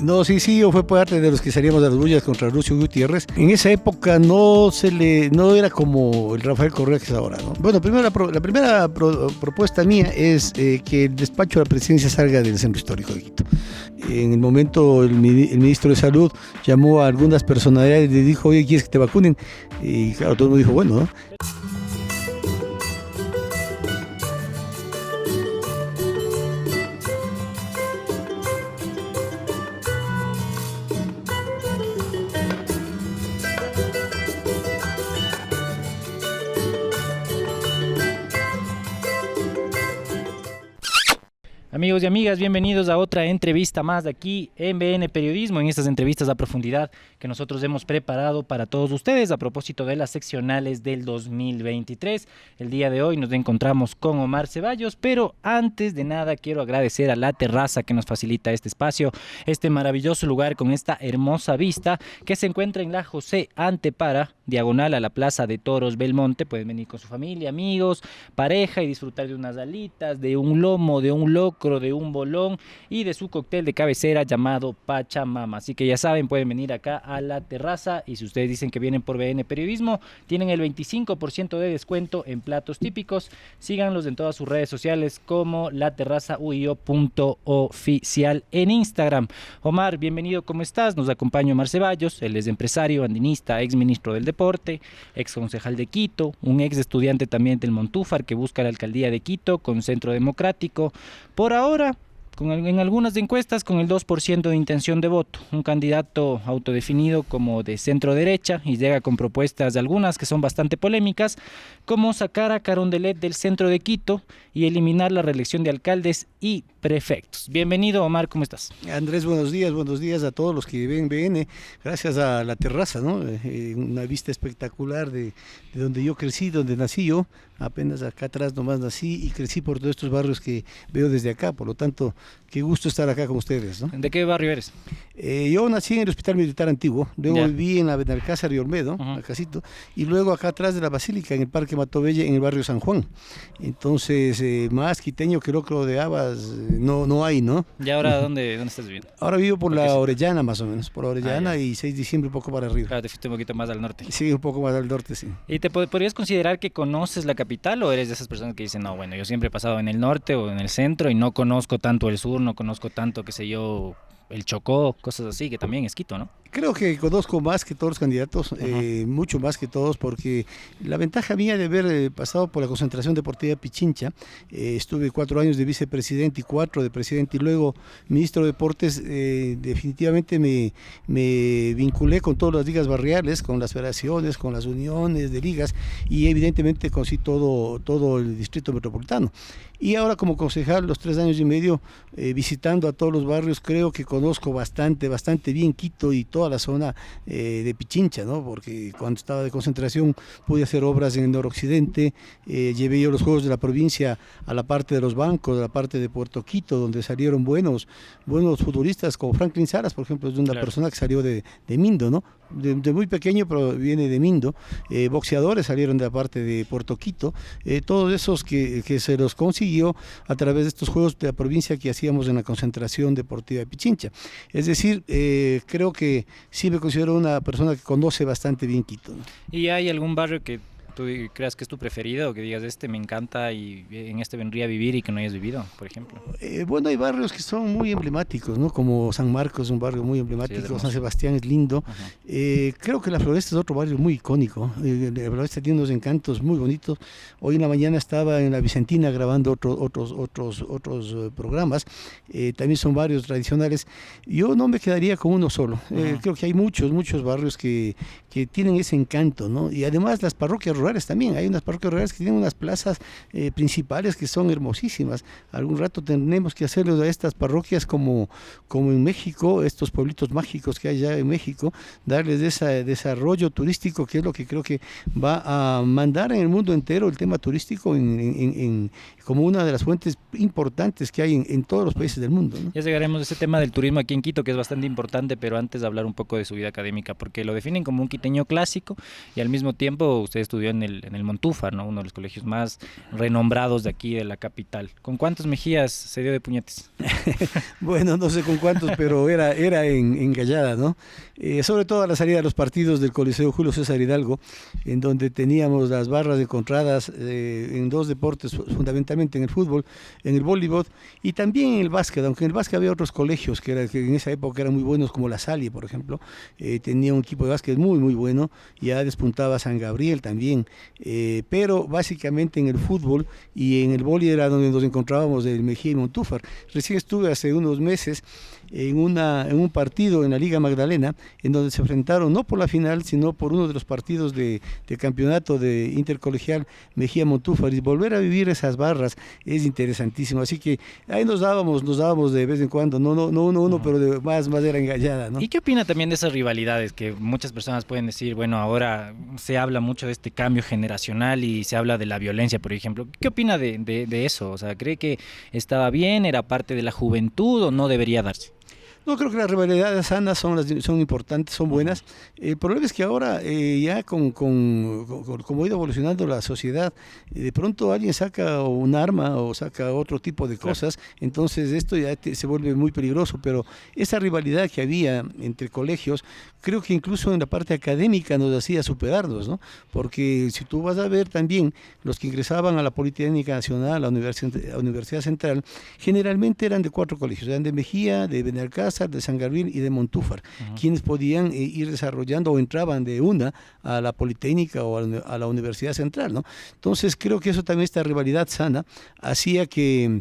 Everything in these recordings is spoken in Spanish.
No, sí, sí, yo fue parte de los que salíamos a las bullas contra Lucio Gutiérrez. En esa época no era como el Rafael Correa que es ahora, ¿no? Bueno, primero la primera propuesta mía es que el despacho de la presidencia salga del centro histórico de Quito. En el momento el ministro de Salud llamó a algunas personalidades y le dijo, oye, ¿quieres que te vacunen? Y claro, todo el mundo dijo, bueno, ¿no? Amigos y amigas, bienvenidos a otra entrevista más de aquí en BN Periodismo, en estas entrevistas a profundidad que nosotros hemos preparado para todos ustedes a propósito de las seccionales del 2023. El día de hoy nos encontramos con Omar Ceballos, pero antes de nada quiero agradecer a La Terraza que nos facilita este espacio, este maravilloso lugar con esta hermosa vista que se encuentra en la José Antepara, diagonal a la Plaza de Toros Belmonte. Pueden venir con su familia, amigos, pareja y disfrutar de unas alitas, de un lomo, de un locro, de un bolón y de su cóctel de cabecera llamado Pachamama. Así que ya saben, pueden venir acá a La Terraza y si ustedes dicen que vienen por BN Periodismo, tienen el 25% de descuento en platos típicos. Síganlos en todas sus redes sociales como laterrazauio.oficial en Instagram. Omar, bienvenido, ¿cómo estás? Nos acompaña Omar Ceballos, él es empresario, andinista, ex ministro del Deporte, ex concejal de Quito, un ex estudiante también del Montúfar que busca la alcaldía de Quito con Centro Democrático. Por ahora, en algunas encuestas con el 2% de intención de voto, un candidato autodefinido como de centro derecha y llega con propuestas de algunas que son bastante polémicas, como sacar a Carondelet del centro de Quito y eliminar la reelección de alcaldes y prefectos. Bienvenido, Omar, ¿cómo estás? Andrés, buenos días a todos los que ven BN, gracias a La Terraza, ¿no? Una vista espectacular de donde yo crecí, donde nací yo, apenas acá atrás nomás nací y crecí por todos estos barrios que veo desde acá, por lo tanto, qué gusto estar acá con ustedes, ¿no? ¿De qué barrio eres? Yo nací en el Hospital Militar Antiguo, luego Ya. viví en la Benalcázar y Olmedo, Casito, y luego acá atrás de la Basílica, en el Parque Matobelle, en el barrio San Juan. Entonces, más quiteño que locro de habas, no hay, ¿no? ¿Y ahora dónde estás viviendo? Ahora vivo por Porque la sí. Orellana, más o menos, por la Orellana ya. y 6 de diciembre un poco para arriba. Claro, te fuiste un poquito más al norte. Sí, un poco más al norte, sí. ¿Y te podrías considerar que conoces la capital o eres de esas personas que dicen, no, bueno, yo siempre he pasado en el norte o en el centro y no conozco tanto el sur, no conozco tanto, qué sé yo, el Chocó, cosas así, que también es Quito, ¿no? Creo que conozco más que todos los candidatos, mucho más que todos, porque la ventaja mía de haber pasado por la concentración deportiva Pichincha, estuve 4 años de vicepresidente y 4 de presidente y luego ministro de Deportes, definitivamente me vinculé con todas las ligas barriales, con las federaciones, con las uniones de ligas y evidentemente conocí todo el distrito metropolitano. Y ahora como concejal, los 3 años y medio, visitando a todos los barrios, creo que conozco bastante bien Quito y toda la zona de Pichincha, ¿no? Porque cuando estaba de concentración pude hacer obras en el noroccidente, llevé yo los juegos de la provincia a la parte de los bancos, a la parte de Puerto Quito, donde salieron buenos futbolistas, como Franklin Salas, por ejemplo, es de una persona que salió de Mindo, ¿no? De muy pequeño, pero viene de Mindo. Boxeadores salieron de la parte de Puerto Quito, todos esos que se los consiguió a través de estos juegos de la provincia que hacíamos en la concentración deportiva de Pichincha. Es decir, creo que sí me considero una persona que conoce bastante bien Quito, ¿no? ¿Y hay algún barrio que tú creas que es tu preferido o que digas, este me encanta y en este vendría a vivir y que no hayas vivido, por ejemplo? Bueno, hay barrios que son muy emblemáticos, ¿no? Como San Marcos, un barrio muy emblemático, Sí, San Sebastián es lindo. Creo que La Floresta es otro barrio muy icónico. La Floresta tiene unos encantos muy bonitos. Hoy en la mañana estaba en la Vicentina grabando otros programas. También son barrios tradicionales. Yo no me quedaría con uno solo. Creo que hay muchos barrios que tienen ese encanto, ¿no? Y además las parroquias rurales también. Hay unas parroquias rurales que tienen unas plazas principales que son hermosísimas. Algún rato tenemos que hacerlo a estas parroquias como en México, estos pueblitos mágicos que hay allá en México, darles ese desarrollo turístico, que es lo que creo que va a mandar en el mundo entero el tema turístico como una de las fuentes importantes que hay en todos los países del mundo, ¿no? Ya llegaremos a ese tema del turismo aquí en Quito, que es bastante importante, pero antes de hablar un poco de su vida académica, porque lo definen como un quiteño clásico y al mismo tiempo usted estudió en en el Montúfar, ¿no? Uno de los colegios más renombrados de aquí, de la capital. ¿Con cuántos Mejías se dio de puñetes? Bueno, no sé con cuántos, pero era en Gallada, ¿no? Sobre todo a la salida de los partidos del Coliseo Julio César Hidalgo, en donde teníamos las barras encontradas en dos deportes, fundamentalmente en el fútbol, en el voleibol y también en el básquet, aunque en el básquet había otros colegios que en esa época eran muy buenos, como La Salle, por ejemplo, tenía un equipo de básquet muy bueno, ya despuntaba San Gabriel también, pero básicamente en el fútbol y en el voleibol era donde nos encontrábamos del Mejía y Montúfar. Recién estuve hace unos meses en un partido en la Liga Magdalena, en donde se enfrentaron no por la final, sino por uno de los partidos de campeonato de intercolegial Mejía Montúfar, y volver a vivir esas barras es interesantísimo, así que ahí nos dábamos de vez en cuando, no uno, pero de más era engallada, ¿no? ¿Y qué opina también de esas rivalidades que muchas personas pueden decir, bueno, ahora se habla mucho de este cambio generacional y se habla de la violencia, por ejemplo? ¿Qué opina de eso? O sea, ¿cree que estaba bien, era parte de la juventud o no debería darse? No, creo que las rivalidades sanas son importantes, son buenas. El problema es que ahora ya como ha ido evolucionando la sociedad, de pronto alguien saca un arma o saca otro tipo de cosas, claro. Entonces esto ya se vuelve muy peligroso, pero esa rivalidad que había entre colegios, creo que incluso en la parte académica nos hacía superarnos, ¿no? Porque si tú vas a ver también los que ingresaban a la Politécnica Nacional, a la Universidad Central, generalmente eran de 4 colegios, eran de Mejía, de Benalcázar, de San Gabriel y de Montúfar, quienes podían ir desarrollando o entraban de una a la Politécnica o a la Universidad Central, ¿no? Entonces creo que eso también, esta rivalidad sana, hacía que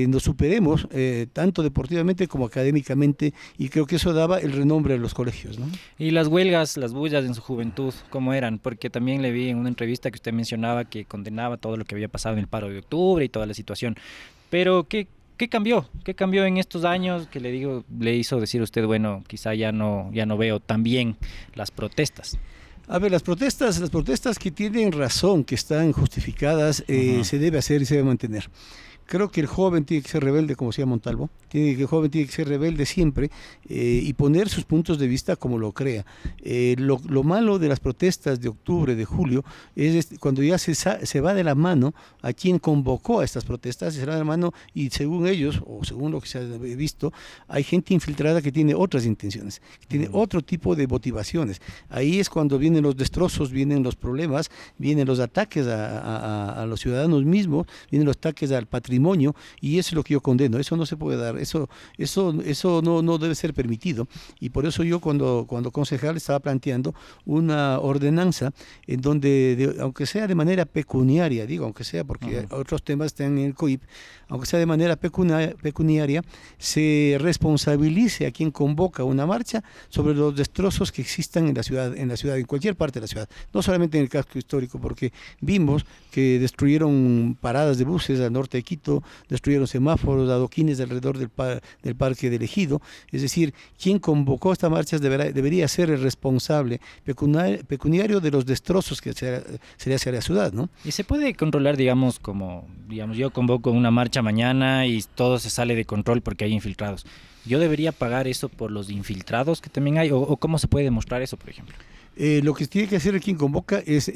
nos superemos tanto deportivamente como académicamente, y creo que eso daba el renombre a los colegios, ¿no? Y las huelgas, las bullas en su juventud, ¿cómo eran? Porque también le vi en una entrevista que usted mencionaba que condenaba todo lo que había pasado en el paro de octubre y toda la situación, pero ¿qué cambió? ¿Qué cambió en estos años que le hizo decir a usted, bueno, quizá ya no veo tan bien las protestas? A ver, las protestas que tienen razón, que están justificadas, se debe hacer y se debe mantener. Creo que el joven tiene que ser rebelde, como decía Montalvo, el joven tiene que ser rebelde siempre y poner sus puntos de vista como lo crea. Lo malo de las protestas de octubre, de julio, es cuando ya se va de la mano a quien convocó a estas protestas, se va de la mano y según ellos, o según lo que se ha visto, hay gente infiltrada que tiene otras intenciones, que tiene otro tipo de motivaciones. Ahí es cuando vienen los destrozos, vienen los problemas, vienen los ataques a los ciudadanos mismos, vienen los ataques al patrimonio, y eso es lo que yo condeno. Eso no se puede dar, eso no debe ser permitido, y por eso yo cuando concejal estaba planteando una ordenanza en donde, aunque sea de manera pecuniaria, aunque sea porque otros temas están en el COIP, aunque sea de manera pecuniaria, se responsabilice a quien convoca una marcha sobre los destrozos que existan en la ciudad, en cualquier parte de la ciudad, no solamente en el casco histórico, porque vimos que destruyeron paradas de buses al norte de Quito, destruyeron semáforos, adoquines alrededor del parque del Ejido. Es decir, quien convocó estas marchas debería ser el responsable pecuniario de los destrozos que se le hace a la ciudad, ¿no? Y se puede controlar, digamos, yo convoco una marcha mañana y todo se sale de control porque hay infiltrados. ¿Yo debería pagar eso por los infiltrados que también hay? ¿O cómo se puede demostrar eso, por ejemplo? Lo que tiene que hacer quien convoca es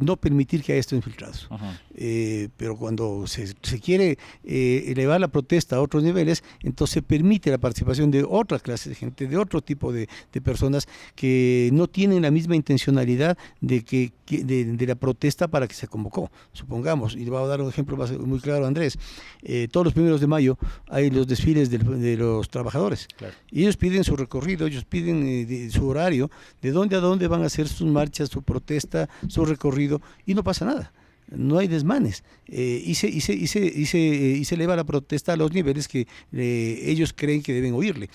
no permitir que haya estos infiltrados. Pero cuando se quiere elevar la protesta a otros niveles, entonces se permite la participación de otras clases de gente, de otro tipo de personas que no tienen la misma intencionalidad de la protesta para que se convocó. Supongamos, y le voy a dar un ejemplo muy claro, Andrés, todos los 1 de mayo hay los desfiles de los trabajadores. Claro. Y ellos piden su recorrido, ellos piden su horario, de dónde a dónde van a hacer sus marchas, su protesta, su recorrido, y no pasa nada. No hay desmanes, y se eleva la protesta a los niveles que ellos creen que deben oírle,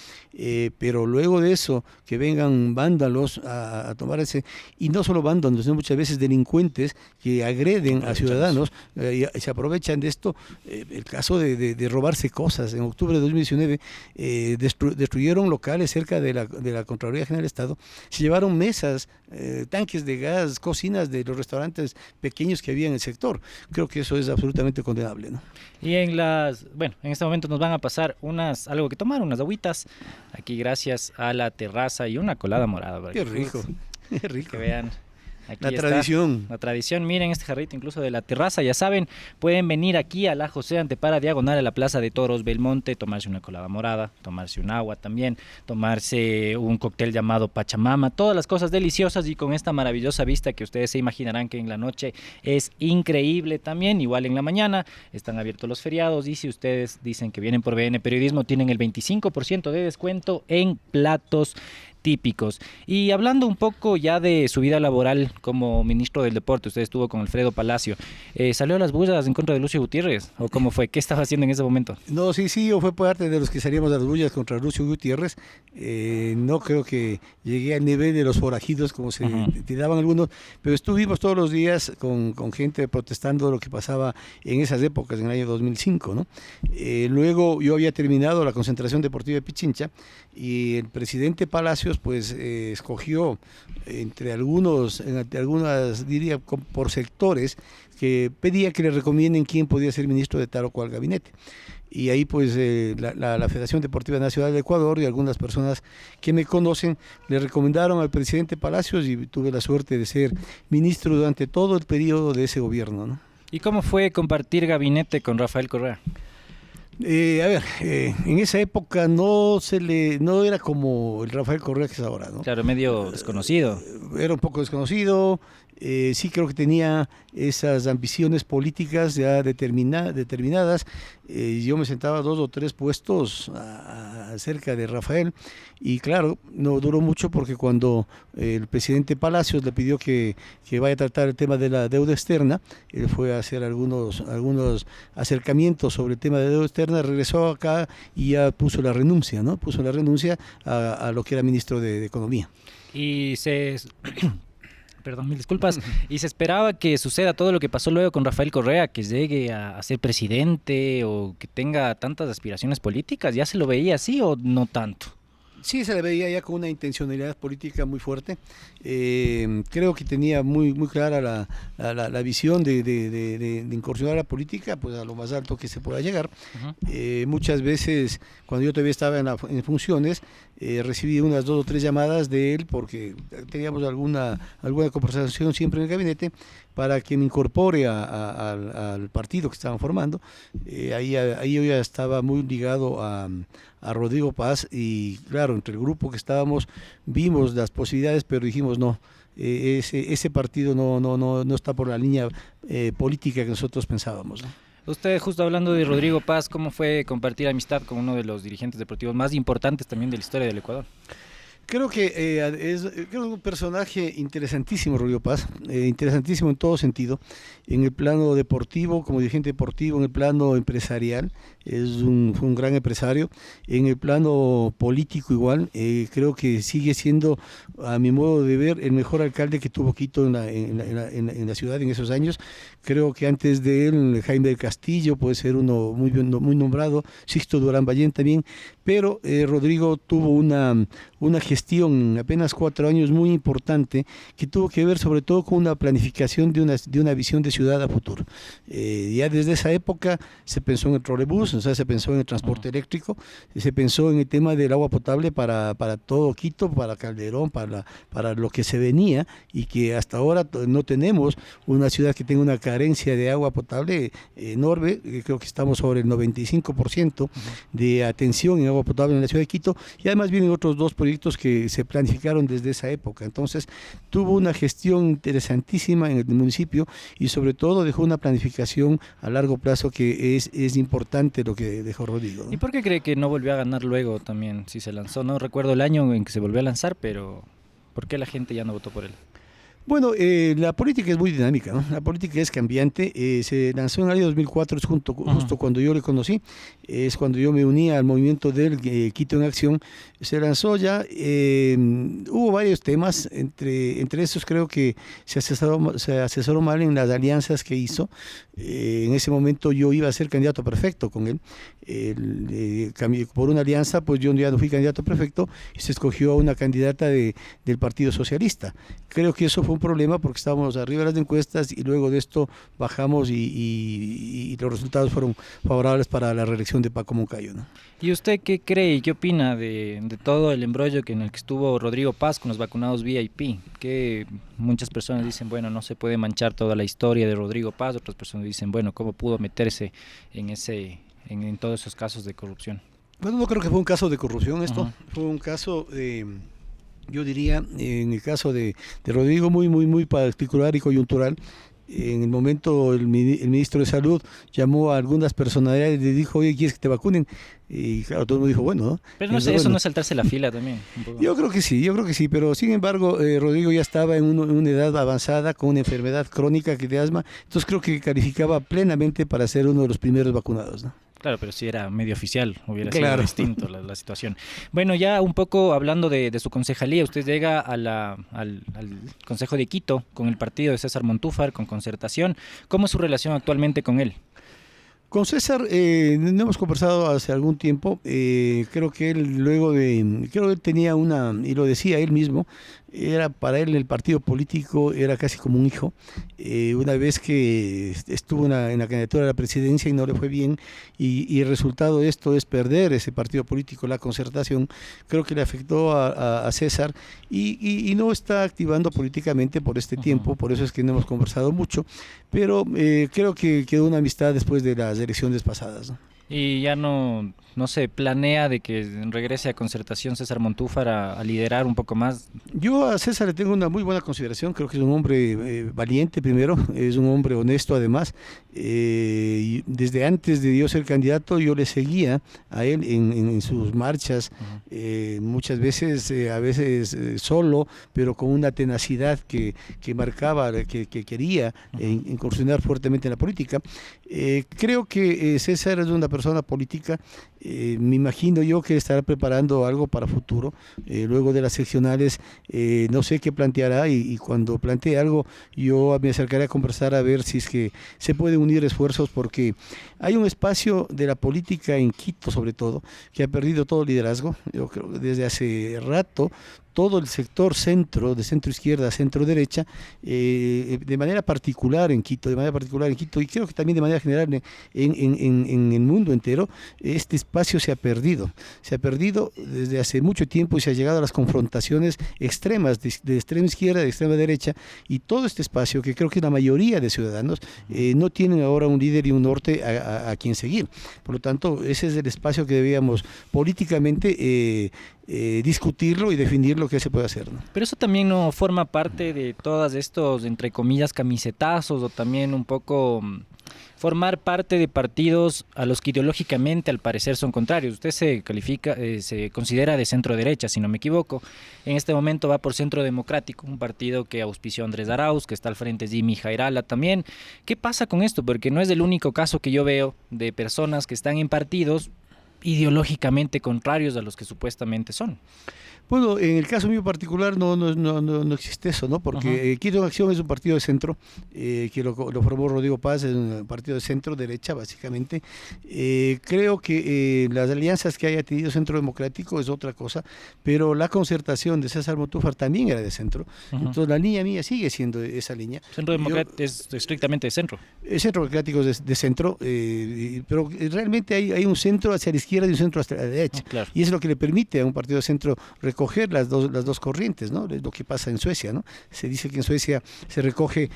pero luego de eso que vengan vándalos a tomar y no solo vándalos, sino muchas veces delincuentes que agreden a ciudadanos, y se aprovechan de esto. El caso de robarse cosas, en octubre de 2019 destruyeron locales cerca de la Contraloría General del Estado, se llevaron mesas, tanques de gas, cocinas de los restaurantes pequeños que había en el sector. Creo que eso es absolutamente condenable, ¿no? Y en este momento nos van a pasar algo que tomar, unas agüitas, aquí gracias a la terraza y una colada morada. Qué rico, qué rico. Que vean Aquí La está, tradición. la tradición, miren este jarrito incluso de la terraza, ya saben, pueden venir aquí a la José Antepara diagonal a la Plaza de Toros Belmonte, tomarse una colada morada, tomarse un agua también, tomarse un cóctel llamado Pachamama, todas las cosas deliciosas y con esta maravillosa vista que ustedes se imaginarán que en la noche es increíble también, igual en la mañana están abiertos los feriados y si ustedes dicen que vienen por BN Periodismo tienen el 25% de descuento en platos típicos. Y hablando un poco ya de su vida laboral como ministro del Deporte, usted estuvo con Alfredo Palacio, ¿salió a las bullas en contra de Lucio Gutiérrez? ¿O cómo fue? ¿Qué estaba haciendo en ese momento? No, sí, yo fue parte de los que salíamos a las bullas contra Lucio Gutiérrez. No creo que llegué al nivel de los forajidos como se tiraban algunos, pero estuvimos todos los días con gente protestando de lo que pasaba en esas épocas, en el año 2005, ¿no? Luego yo había terminado la concentración deportiva de Pichincha y el presidente Palacios pues escogió entre algunas diría por sectores que pedía que le recomienden quién podía ser ministro de tal o cual gabinete. Y ahí pues la Federación Deportiva Nacional de Ecuador y algunas personas que me conocen le recomendaron al presidente Palacios y tuve la suerte de ser ministro durante todo el periodo de ese gobierno, ¿no? ¿Y cómo fue compartir gabinete con Rafael Correa? En esa época no era como el Rafael Correa que es ahora, ¿no? Claro, medio desconocido. Era un poco desconocido, sí creo que tenía esas ambiciones políticas ya determinadas. Yo me sentaba 2 o 3 puestos cerca de Rafael y claro, no duró mucho porque cuando el presidente Palacios le pidió que vaya a tratar el tema de la deuda externa, él fue a hacer algunos acercamientos sobre el tema de deuda externa, regresó acá y ya puso la renuncia, ¿no? Puso la renuncia a lo que era ministro de Economía. Y perdón, mil disculpas. ¿Y se esperaba que suceda todo lo que pasó luego con Rafael Correa, que llegue a ser presidente o que tenga tantas aspiraciones políticas? ¿Ya se lo veía así o no tanto? Sí, se le veía ya con una intencionalidad política muy fuerte. Creo que tenía muy clara la visión de incursionar a la política, pues a lo más alto que se pueda llegar. Muchas veces, cuando yo todavía estaba en funciones, recibí unas 2 o 3 llamadas de él porque teníamos alguna conversación siempre en el gabinete para que me incorpore al partido que estaban formando. Ahí yo ya estaba muy ligado a Rodrigo Paz y claro, entre el grupo que estábamos vimos las posibilidades, pero dijimos no, ese partido no está por la línea política que nosotros pensábamos, ¿no? Usted, justo hablando de Rodrigo Paz, ¿cómo fue compartir amistad con uno de los dirigentes deportivos más importantes también de la historia del Ecuador? Creo que es un personaje interesantísimo, Rodrigo Paz, interesantísimo en todo sentido, en el plano deportivo, como dirigente deportivo, en el plano empresarial, fue un gran empresario, en el plano político igual, creo que sigue siendo, a mi modo de ver, el mejor alcalde que tuvo Quito en la ciudad en esos años. Creo que antes de él, Jaime del Castillo puede ser uno muy nombrado, Sixto Durán Ballén también, pero Rodrigo tuvo una gestión en apenas 4 años muy importante que tuvo que ver sobre todo con una planificación de una visión de ciudad a futuro. Ya desde esa época se pensó en el trolebús, o sea, se pensó en el transporte eléctrico, se pensó en el tema del agua potable para todo Quito, para Calderón, para lo que se venía y que hasta ahora no tenemos una ciudad que tenga una carencia de agua potable enorme. Creo que estamos sobre el 95% de atención en agua potable en la ciudad de Quito y además vienen otros 2 proyectos que se planificaron desde esa época. Entonces tuvo una gestión interesantísima en el municipio y sobre todo dejó una planificación a largo plazo que es importante lo que dejó Rodrigo, ¿no? ¿Y por qué cree que no volvió a ganar luego también si se lanzó? No recuerdo el año en que se volvió a lanzar, pero ¿por qué la gente ya no votó por él? Bueno, la política es muy dinámica, ¿no? La política es cambiante. Se lanzó en el año 2004, es justo cuando yo le conocí, es cuando yo me uní al movimiento del Quito en Acción. Se lanzó ya, hubo varios temas, entre esos creo que se asesoró mal en las alianzas que hizo. En ese momento yo iba a ser candidato perfecto con él. por una alianza, pues yo ya no fui candidato a prefecto y se escogió a una candidata del Partido Socialista. Creo que eso fue un problema porque estábamos arriba de las encuestas y luego de esto bajamos y los resultados fueron favorables para la reelección de Paco Moncayo, ¿no? ¿Y usted qué cree y qué opina de todo el embrollo en el que estuvo Rodrigo Paz con los vacunados VIP? Que muchas personas dicen, bueno, no se puede manchar toda la historia de Rodrigo Paz, otras personas dicen, bueno, ¿cómo pudo meterse en todos esos casos de corrupción? Bueno, no creo que fue un caso de corrupción esto, Ajá. fue un caso yo diría, en el caso de Rodrigo, muy particular y coyuntural. En el momento el ministro de Salud llamó a algunas personalidades y le dijo, oye, ¿quieres que te vacunen? Y claro, todo el mundo dijo, bueno, ¿no? Pero no sé, eso no es saltarse la fila también. Un poco. Yo creo que sí, pero sin embargo, Rodrigo ya estaba en una edad avanzada, con una enfermedad crónica que de asma, entonces creo que calificaba plenamente para ser uno de los primeros vacunados, ¿no? Claro, pero si era medio oficial, hubiera sido Claro. distinto la situación. Bueno, ya un poco hablando de su concejalía, usted llega al Consejo de Quito con el partido de César Montúfar, con Concertación. ¿Cómo es su relación actualmente con él? Con César no hemos conversado hace algún tiempo, creo que él tenía y lo decía él mismo, era para él el partido político era casi como un hijo. Una vez que estuvo en la candidatura a la presidencia y no le fue bien, y el resultado de esto es perder ese partido político, la Concertación, creo que le afectó a César y no está activando políticamente por este tiempo, por eso es que no hemos conversado mucho, pero creo que quedó una amistad después de las elecciones pasadas, ¿no? Y ya no se planea de que regrese a Concertación César Montúfar a liderar un poco más. Yo a César le tengo una muy buena consideración, creo que es un hombre valiente primero, es un hombre honesto además, y desde antes de yo ser candidato yo le seguía a él en sus marchas, muchas veces, a veces solo, pero con una tenacidad que marcaba, que quería incursionar fuertemente en la política. Creo que César es una persona política, me imagino yo que estará preparando algo para futuro, luego de las seccionales, no sé qué planteará y cuando plantee algo yo me acercaré a conversar a ver si es que se pueden unir esfuerzos, porque hay un espacio de la política en Quito sobre todo que ha perdido todo liderazgo. Yo creo que desde hace rato todo el sector centro, de centro izquierda, centro derecha, de manera particular en Quito, y creo que también de manera general en el mundo entero, este espacio se ha perdido desde hace mucho tiempo y se ha llegado a las confrontaciones extremas, de extrema izquierda, de extrema derecha, y todo este espacio que creo que la mayoría de ciudadanos no tienen ahora un líder y un norte a quien seguir. Por lo tanto, ese es el espacio que debíamos políticamente discutirlo y definir lo que se puede hacer, ¿no? Pero eso también no forma parte de todos estos, entre comillas, camisetazos, o también un poco formar parte de partidos a los que ideológicamente al parecer son contrarios. Usted se considera de centro derecha, si no me equivoco. En este momento va por Centro Democrático, un partido que auspició Andrés Arauz, que está al frente de Jimmy Jairala también. ¿Qué pasa con esto? Porque no es el único caso que yo veo de personas que están en partidos ideológicamente contrarios a los que supuestamente son. Bueno, en el caso mío particular no existe eso, ¿no? Porque Quito en Acción es un partido de centro, que lo formó Rodrigo Paz, es un partido de centro, derecha básicamente. Creo que las alianzas que haya tenido Centro Democrático es otra cosa, pero la Concertación de César Montúfar también era de centro. Entonces la línea mía sigue siendo esa línea. Centro Democrático es estrictamente de centro. El Centro Democrático es de centro, pero realmente hay un centro hacia la izquierda y un centro hacia la derecha. Claro. Y es lo que le permite a un partido de centro recoger las dos corrientes, ¿no? Es lo que pasa en Suecia, ¿no? Se dice que en Suecia se recoge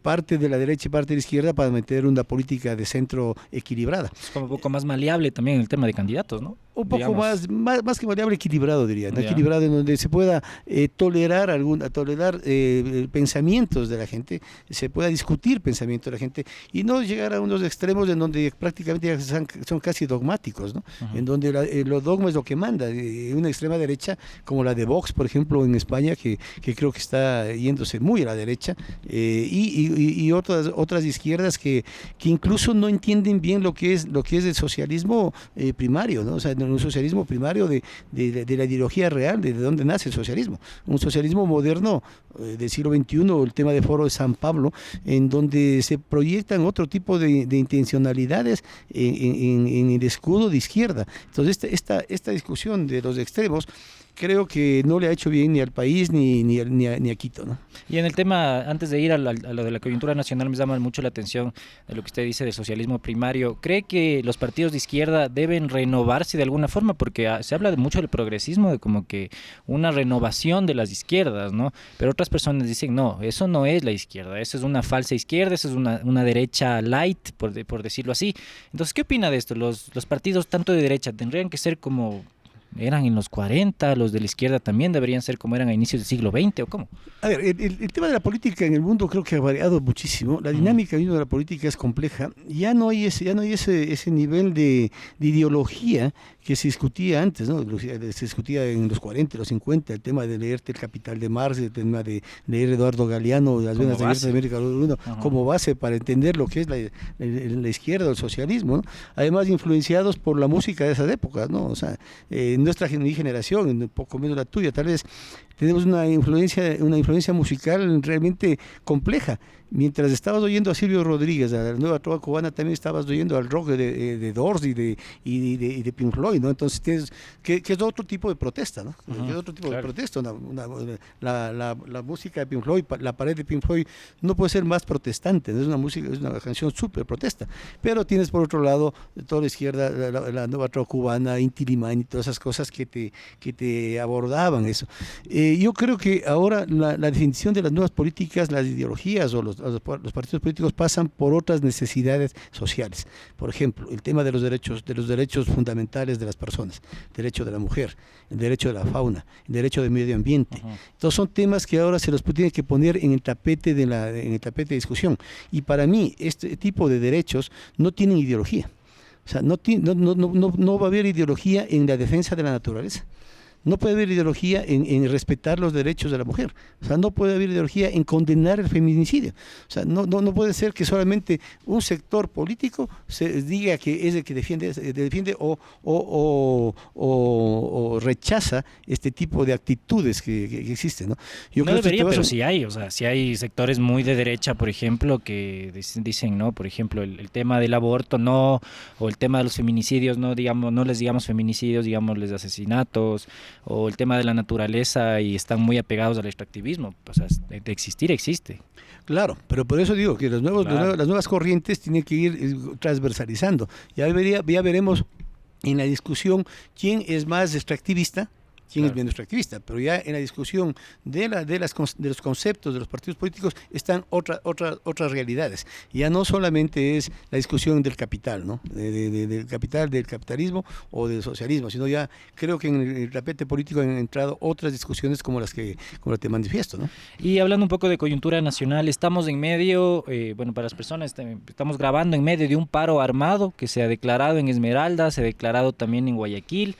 parte de la derecha y parte de la izquierda para meter una política de centro equilibrada. Es como un poco más maleable también el tema de candidatos, ¿no? Un poco Digamos. más que variable, equilibrado diría, ¿no? Ya. Equilibrado en donde se pueda tolerar pensamientos de la gente, se pueda discutir pensamientos de la gente y no llegar a unos extremos en donde prácticamente ya son casi dogmáticos, ¿no? en donde los dogmas es lo que manda, una extrema derecha como la de Vox, por ejemplo, en España, que creo que está yéndose muy a la derecha, y otras izquierdas que incluso no entienden bien lo que es el socialismo primario, ¿no? O sea, un socialismo primario de la ideología real, de dónde nace el socialismo. Un socialismo moderno del siglo XXI, el tema de Foro de San Pablo, en donde se proyectan otro tipo de intencionalidades en el escudo de izquierda. Entonces, esta discusión de los extremos creo que no le ha hecho bien ni al país ni a Quito, ¿no? Y en el tema, antes de ir a lo de la coyuntura nacional, me llama mucho la atención de lo que usted dice del socialismo primario. ¿Cree que los partidos de izquierda deben renovarse de alguna forma? Porque se habla mucho del progresismo, de como que una renovación de las izquierdas, ¿no? Pero otras personas dicen, no, eso no es la izquierda, eso es una falsa izquierda, eso es una derecha light, por decirlo así. Entonces, ¿qué opina de esto? Los partidos tanto de derecha tendrían que ser como eran en los 40, los de la izquierda también deberían ser como eran a inicios del siglo XX, ¿o cómo? A ver, el tema de la política en el mundo creo que ha variado muchísimo. La dinámica misma de la política es compleja. Ya no hay ese nivel de ideología que se discutía antes, ¿no? Se discutía en los 40, los 50, el tema de leerte El Capital de Marx, el tema de leer Eduardo Galeano, Las Venas de Guerra de América del Mundo, como base para entender lo que es la izquierda o el socialismo, ¿no? Además, influenciados por la música de esas épocas, ¿no? O sea, nuestra generación, un poco menos la tuya, tal vez tenemos una influencia musical realmente compleja. Mientras estabas oyendo a Silvio Rodríguez, a la nueva trova cubana, también estabas oyendo al rock de Doors y de Pink Floyd, ¿no? Entonces tienes que es otro tipo de protesta, ¿no? Es otro tipo de protesta. La música de Pink Floyd, la pared de Pink Floyd no puede ser más protestante, ¿no? Es una canción súper protesta. Pero tienes por otro lado toda la izquierda, la nueva trova cubana, Inti Limán y todas esas cosas que te abordaban eso. Yo creo que ahora la definición de las nuevas políticas, las ideologías o los partidos políticos pasan por otras necesidades sociales. Por ejemplo, el tema de los derechos fundamentales de las personas, el derecho de la mujer, el derecho de la fauna, el derecho del medio ambiente. Entonces son temas que ahora se los tiene que poner en el tapete de discusión. Y para mí este tipo de derechos no tienen ideología. O sea, no va a haber ideología en la defensa de la naturaleza. No puede haber ideología en respetar los derechos de la mujer. O sea, no puede haber ideología en condenar el feminicidio. O sea, no puede ser que solamente un sector político se diga que es el que defiende o rechaza este tipo de actitudes que existen, ¿no? Yo creo debería, pero sí hay. O sea, sí hay sectores muy de derecha, por ejemplo, que dicen, no, por ejemplo, el tema del aborto no, o el tema de los feminicidios, no les digamos feminicidios, digámosles asesinatos, o el tema de la naturaleza, y están muy apegados al extractivismo. O sea, de existir existe. Claro, pero por eso digo que las nuevas corrientes tienen que ir transversalizando. Ya veremos en la discusión quién es más extractivista, quién es menos extractivista, pero ya en la discusión de los conceptos de los partidos políticos están otras realidades. Ya no solamente es la discusión del capital, ¿no? Del capital, del capitalismo o del socialismo, sino ya creo que en el tapete político han entrado otras discusiones como las que te manifiesto, ¿no? Y hablando un poco de coyuntura nacional, estamos en medio, para las personas, estamos grabando en medio de un paro armado que se ha declarado en Esmeralda, se ha declarado también en Guayaquil.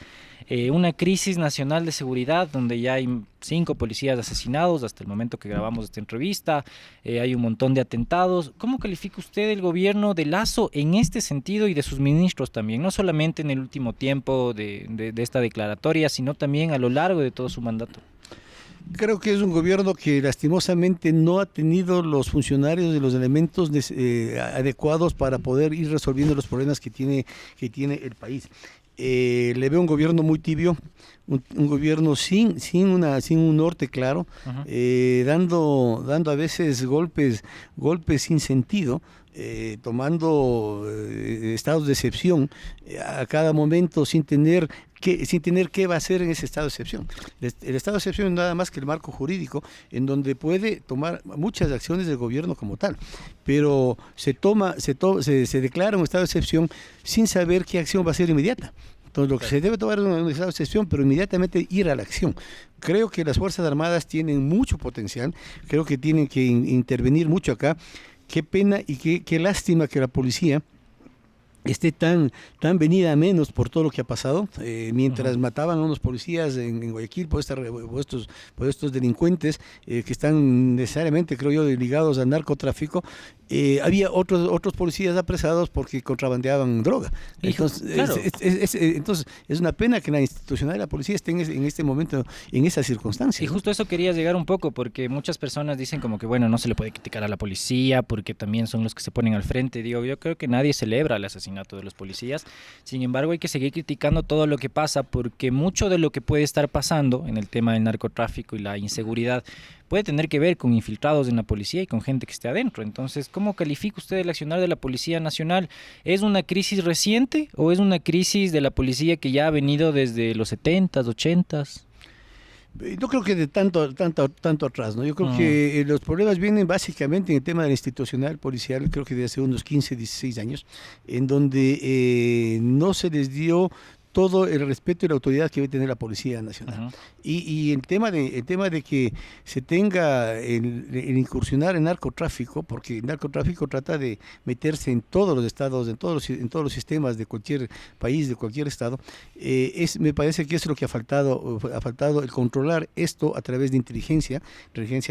Una crisis nacional de seguridad donde ya hay 5 policías asesinados hasta el momento que grabamos esta entrevista, hay un montón de atentados. ¿Cómo califica usted el gobierno de Lasso en este sentido y de sus ministros también? No solamente en el último tiempo de esta declaratoria, sino también a lo largo de todo su mandato. Creo que es un gobierno que lastimosamente no ha tenido los funcionarios y los elementos adecuados para poder ir resolviendo los problemas que tiene el país. Le veo un gobierno muy tibio, un gobierno sin un norte claro, dando a veces golpes sin sentido, tomando estados de excepción a cada momento sin tener qué va a hacer en ese estado de excepción. El estado de excepción es nada más que el marco jurídico en donde puede tomar muchas acciones del gobierno como tal, pero se declara un estado de excepción sin saber qué acción va a ser inmediata. Entonces lo que se debe tomar es un estado de excepción, pero inmediatamente ir a la acción. Creo que las Fuerzas Armadas tienen mucho potencial, creo que tienen que intervenir mucho acá. Qué pena y qué lástima que la policía esté tan venida a menos por todo lo que ha pasado, mientras mataban a unos policías en Guayaquil por estos delincuentes que están necesariamente, creo yo, ligados al narcotráfico. Había otros policías apresados porque contrabandeaban droga. Entonces, claro. Entonces es una pena que la institucionalidad de la policía esté en este momento en esas circunstancias. Y justo eso quería llegar un poco, porque muchas personas dicen como que bueno, no se le puede criticar a la policía porque también son los que se ponen al frente. Digo, yo creo que nadie celebra el asesinato de los policías. Sin embargo, hay que seguir criticando todo lo que pasa, porque mucho de lo que puede estar pasando en el tema del narcotráfico y la inseguridad puede tener que ver con infiltrados en la policía y con gente que esté adentro. Entonces, ¿cómo califica usted el accionar de la Policía Nacional? ¿Es una crisis reciente o es una crisis de la policía que ya ha venido desde los 70s, 80s? No creo que de tanto atrás, ¿no? Yo creo que los problemas vienen básicamente en el tema de la institucional policial, creo que de hace unos 15, 16 años, en donde no se les dio todo el respeto y la autoridad que debe tener la Policía Nacional. Y el tema de que se tenga el incursionar en narcotráfico, porque el narcotráfico trata de meterse en todos los estados, en todos los sistemas de cualquier país, de cualquier estado, me parece que es lo que ha faltado el controlar esto a través de inteligencia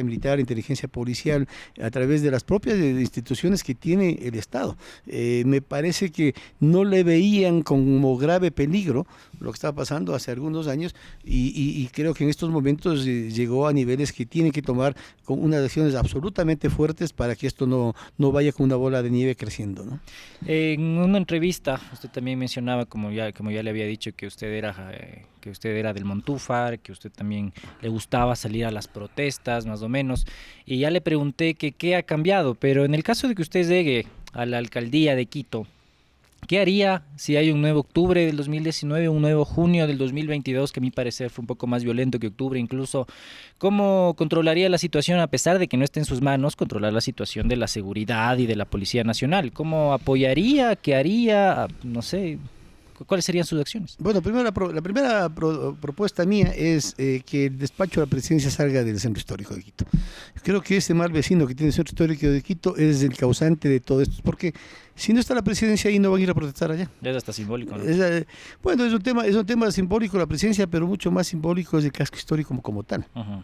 militar, inteligencia policial, a través de las propias instituciones que tiene el Estado. Me parece que no le veían como grave peligro lo que estaba pasando hace algunos años y creo que en estos momentos llegó a niveles que tienen que tomar con unas acciones absolutamente fuertes para que esto no vaya con una bola de nieve creciendo, ¿no? En una entrevista usted también mencionaba, como ya le había dicho, que usted era del Montúfar, que usted también le gustaba salir a las protestas, más o menos, y ya le pregunté que qué ha cambiado, pero en el caso de que usted llegue a la alcaldía de Quito, ¿qué haría si hay un nuevo octubre del 2019, un nuevo junio del 2022, que a mi parecer fue un poco más violento que octubre incluso? ¿Cómo controlaría la situación, a pesar de que no esté en sus manos, controlar la situación de la seguridad y de la Policía Nacional? ¿Cómo apoyaría? ¿Qué haría? No sé, ¿cuáles serían sus acciones? Bueno, primero la primera propuesta mía es que el despacho de la presidencia salga del centro histórico de Quito. Creo que ese mal vecino que tiene el centro histórico de Quito es el causante de todo esto, porque si no está la presidencia ahí, no van a ir a protestar allá. Ya es hasta simbólico, ¿no? Bueno, es un tema simbólico la presidencia, pero mucho más simbólico es el casco histórico como tal. Uh-huh.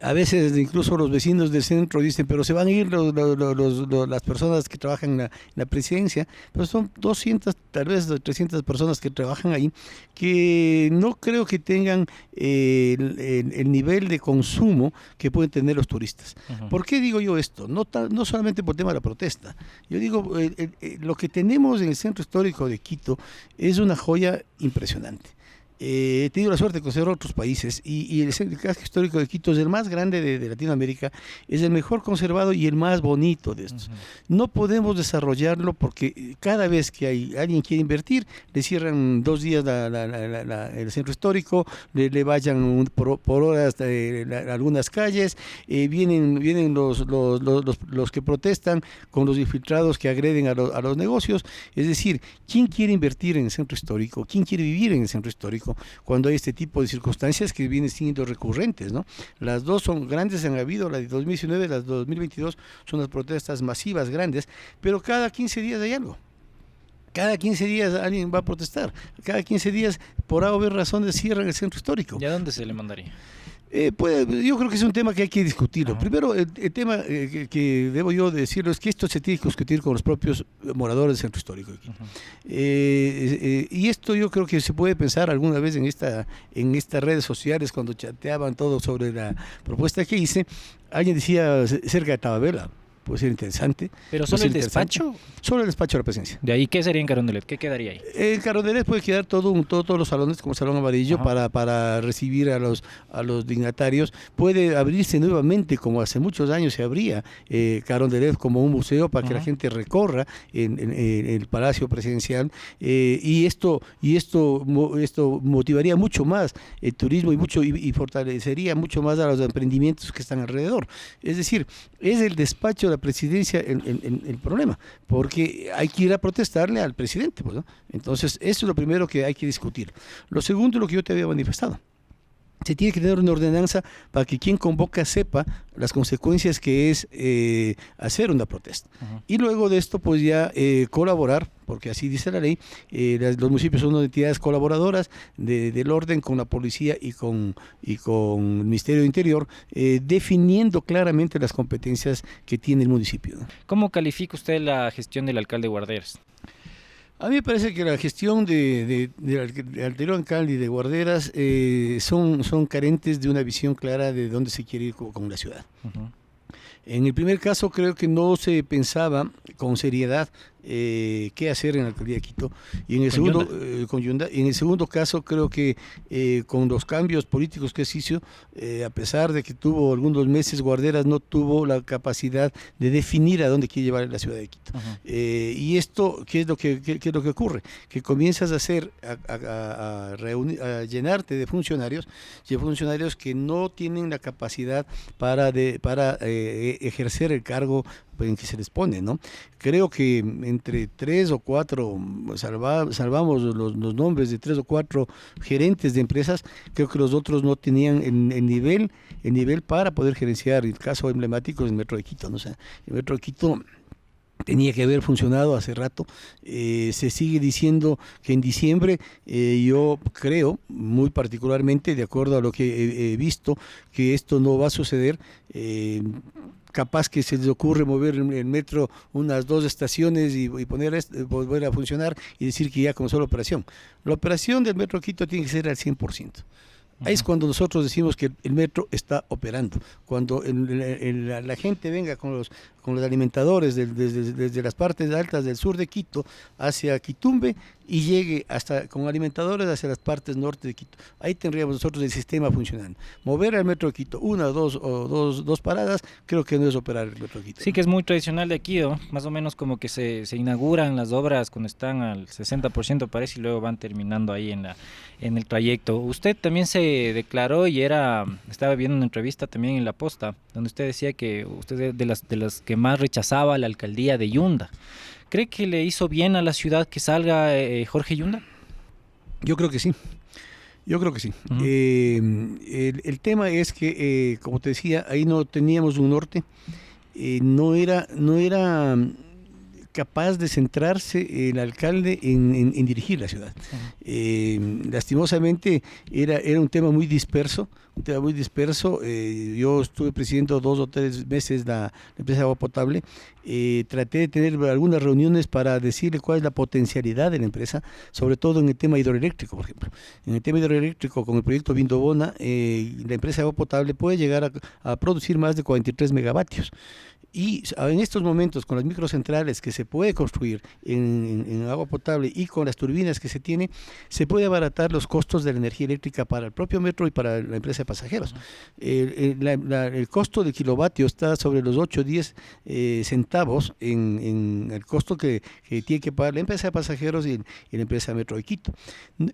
A veces incluso los vecinos del centro dicen, pero se van a ir las personas que trabajan en la presidencia, pero son 200, tal vez 300 personas que trabajan ahí, que no creo que tengan el nivel de consumo que pueden tener los turistas. Uh-huh. ¿Por qué digo yo esto? No solamente por tema de la protesta. Yo digo, lo que tenemos en el centro histórico de Quito es una joya impresionante. He tenido la suerte de conocer otros países y el casco histórico de Quito es el más grande de Latinoamérica, es el mejor conservado y el más bonito de estos. Uh-huh. No podemos desarrollarlo porque cada vez que alguien quiere invertir, le cierran 2 días el centro histórico, le vayan por horas algunas calles, vienen los que protestan con los infiltrados que agreden a los negocios. Es decir, ¿quién quiere invertir en el centro histórico? ¿Quién quiere vivir en el centro histórico cuando hay este tipo de circunstancias que vienen siendo recurrentes, ¿no? Las dos son grandes, han habido, la de 2019 y la de 2022 son las protestas masivas grandes, pero cada 15 días hay algo. Cada 15 días alguien va a protestar. Cada 15 días, por haber razones, cierran el centro histórico. ¿Y a dónde se le mandaría? Yo creo que es un tema que hay que discutirlo. Uh-huh. Primero, el tema que debo yo decirlo es que esto se tiene que discutir con los propios moradores del centro histórico. Uh-huh. Y esto yo creo que se puede pensar alguna vez en estas redes sociales, cuando chateaban todo sobre la propuesta que hice. Alguien decía cerca de Tababela. Puede ser interesante. ¿Pero solo el despacho? Solo el despacho de la presidencia. ¿De ahí qué sería en Carondelet? ¿Qué quedaría ahí? En Carondelet puede quedar todos los salones como Salón Amarillo para recibir a los dignatarios. Puede abrirse nuevamente, como hace muchos años se abría Carondelet, como un museo para que la gente recorra en el Palacio Presidencial. Y esto motivaría mucho más el turismo y fortalecería mucho más a los emprendimientos que están alrededor. Es decir, es el despacho de la presidencia el problema, porque hay que ir a protestarle al presidente, pues, ¿no? Entonces, eso es lo primero que hay que discutir. Lo segundo es lo que yo te había manifestado, se tiene que tener una ordenanza para que quien convoca sepa las consecuencias que es hacer una protesta. Y luego de esto, pues ya colaborar, porque así dice la ley, los municipios son entidades colaboradoras del orden con la policía y con el Ministerio de Interior, definiendo claramente las competencias que tiene el municipio, ¿no? ¿Cómo califica usted la gestión del alcalde Guarderas? A mí me parece que la gestión del anterior alcalde de Guarderas son carentes de una visión clara de dónde se quiere ir con la ciudad. En el primer caso creo que no se pensaba con seriedad qué hacer en la alcaldía de Quito, y en el segundo con Yunda, y en el segundo caso creo que con los cambios políticos que se hizo, a pesar de que tuvo algunos meses, Guarderas no tuvo la capacidad de definir a dónde quiere llevar la ciudad de Quito. Y esto, ¿qué es lo que ocurre? Que comienzas a hacer a llenarte de funcionarios que no tienen la capacidad para ejercer el cargo en que se les pone, ¿no? Creo que entre 3 o 4, salvamos los nombres de 3 o 4 gerentes de empresas, creo que los otros no tenían el nivel para poder gerenciar. El caso emblemático es el Metro de Quito, ¿no? O sea, el Metro de Quito tenía que haber funcionado hace rato. Se sigue diciendo que en diciembre, yo creo, muy particularmente, de acuerdo a lo que he visto, que esto no va a suceder. Capaz que se les ocurre mover el metro unas 2 estaciones y volver a funcionar y decir que ya comenzó la operación. La operación del Metro Quito tiene que ser al 100%. Ahí es cuando nosotros decimos que el metro está operando. Cuando la gente venga con los alimentadores desde las partes altas del sur de Quito hacia Quitumbe y llegue con alimentadores hacia las partes norte de Quito. Ahí tendríamos nosotros el sistema funcionando. Mover al Metro de Quito una o dos paradas, creo que no es operar el Metro de Quito. Sí, que es muy tradicional de aquí, ¿no? Más o menos como que se inauguran las obras cuando están al 60%, parece, y luego van terminando ahí en el trayecto. Usted también se declaró y estaba viendo una entrevista también en La Posta, donde usted decía que usted es de las que más rechazaba la alcaldía de Yunda. ¿Cree que le hizo bien a la ciudad que salga Jorge Yunda? Yo creo que sí. El tema es que, como te decía, ahí no teníamos un norte, no era capaz de centrarse el alcalde en dirigir la ciudad. Lastimosamente era un tema muy disperso. Yo estuve presidiendo 2 o 3 meses la empresa de agua potable. Traté de tener algunas reuniones para decirle cuál es la potencialidad de la empresa, sobre todo en el tema hidroeléctrico, por ejemplo. En el tema hidroeléctrico, con el proyecto Vindobona, la empresa de agua potable puede llegar a producir más de 43 megavatios. Y en estos momentos, con las microcentrales que se puede construir en agua potable y con las turbinas que se tiene, se puede abaratar los costos de la energía eléctrica para el propio metro y para la empresa de pasajeros. El costo de kilovatio está sobre los 8 o 10 centavos en el costo que tiene que pagar la empresa de pasajeros y la empresa de Metro de Quito.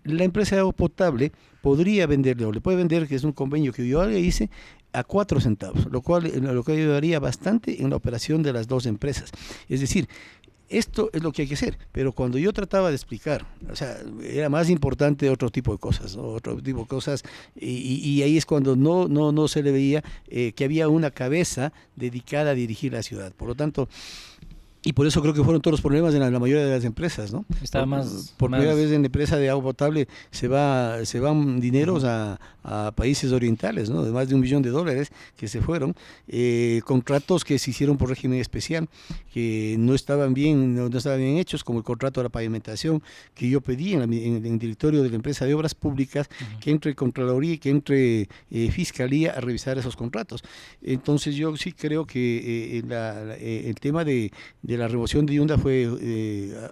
La empresa de agua potable podría venderle, o le puede vender, que es un convenio que yo le hice, a 4 centavos, lo cual ayudaría bastante en la operación de las 2 empresas. Es decir, esto es lo que hay que hacer, pero cuando yo trataba de explicar, o sea, era más importante otro tipo de cosas, ¿no? Y ahí es cuando no se le veía que había una cabeza dedicada a dirigir la ciudad. Por lo tanto, y por eso creo que fueron todos los problemas en la mayoría de las empresas, ¿no? Por primera vez en la empresa de agua potable se van dineros a países orientales, ¿no? De más de $1 millón que se fueron, contratos que se hicieron por régimen especial, que no estaban bien hechos, como el contrato de la pavimentación que yo pedí en el directorio de la empresa de obras públicas, que entre Contraloría y que entre Fiscalía a revisar esos contratos. Entonces yo sí creo que el tema de la remoción de Yunda fue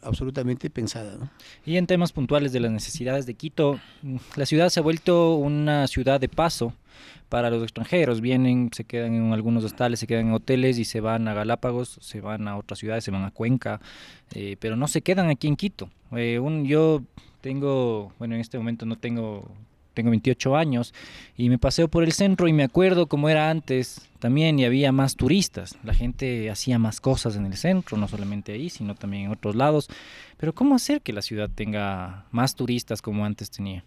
absolutamente pensada, ¿no? Y en temas puntuales de las necesidades de Quito, la ciudad se ha vuelto una ciudad de paso para los extranjeros. Vienen, se quedan en algunos hostales, se quedan en hoteles y se van a Galápagos, se van a otras ciudades, se van a Cuenca, pero no se quedan aquí en Quito. Yo tengo, en este momento tengo 28 años y me paseo por el centro y me acuerdo cómo era antes también, y había más turistas, la gente hacía más cosas en el centro, no solamente ahí, sino también en otros lados. Pero ¿cómo hacer que la ciudad tenga más turistas como antes tenía?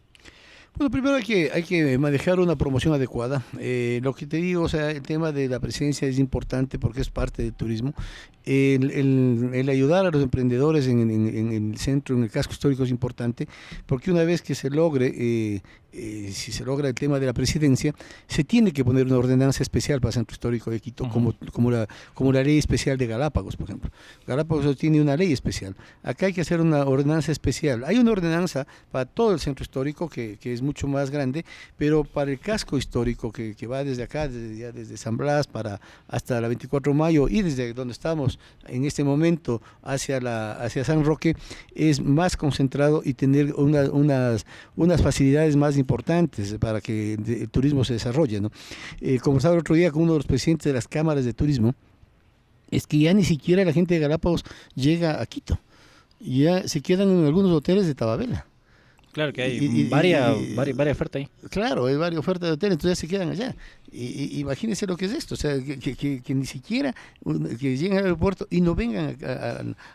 Bueno, primero hay que manejar una promoción adecuada. Lo que te digo, o sea, el tema de la presencia es importante porque es parte del turismo. El ayudar a los emprendedores en el centro, en el casco histórico es importante, porque una vez que se logre, si se logra el tema de la presidencia, se tiene que poner una ordenanza especial para el centro histórico de Quito, como la ley especial de Galápagos, por ejemplo. Galápagos tiene una ley especial. Acá hay que hacer una ordenanza especial. Hay una ordenanza para todo el centro histórico que es mucho más grande, pero para el casco histórico que va desde acá, desde San Blas hasta la 24 de mayo y desde donde estamos en este momento hacia San Roque, es más concentrado y tener unas facilidades más importantes para que el turismo se desarrolle, ¿no? Conversaba el otro día con uno de los presidentes de las cámaras de turismo, es que ya ni siquiera la gente de Galápagos llega a Quito, ya se quedan en algunos hoteles de Tababela. Claro que hay varias ofertas ahí. Claro, hay varias ofertas de hoteles, entonces ya se quedan allá. Imagínense lo que es esto, o sea, que ni siquiera que lleguen al aeropuerto y no vengan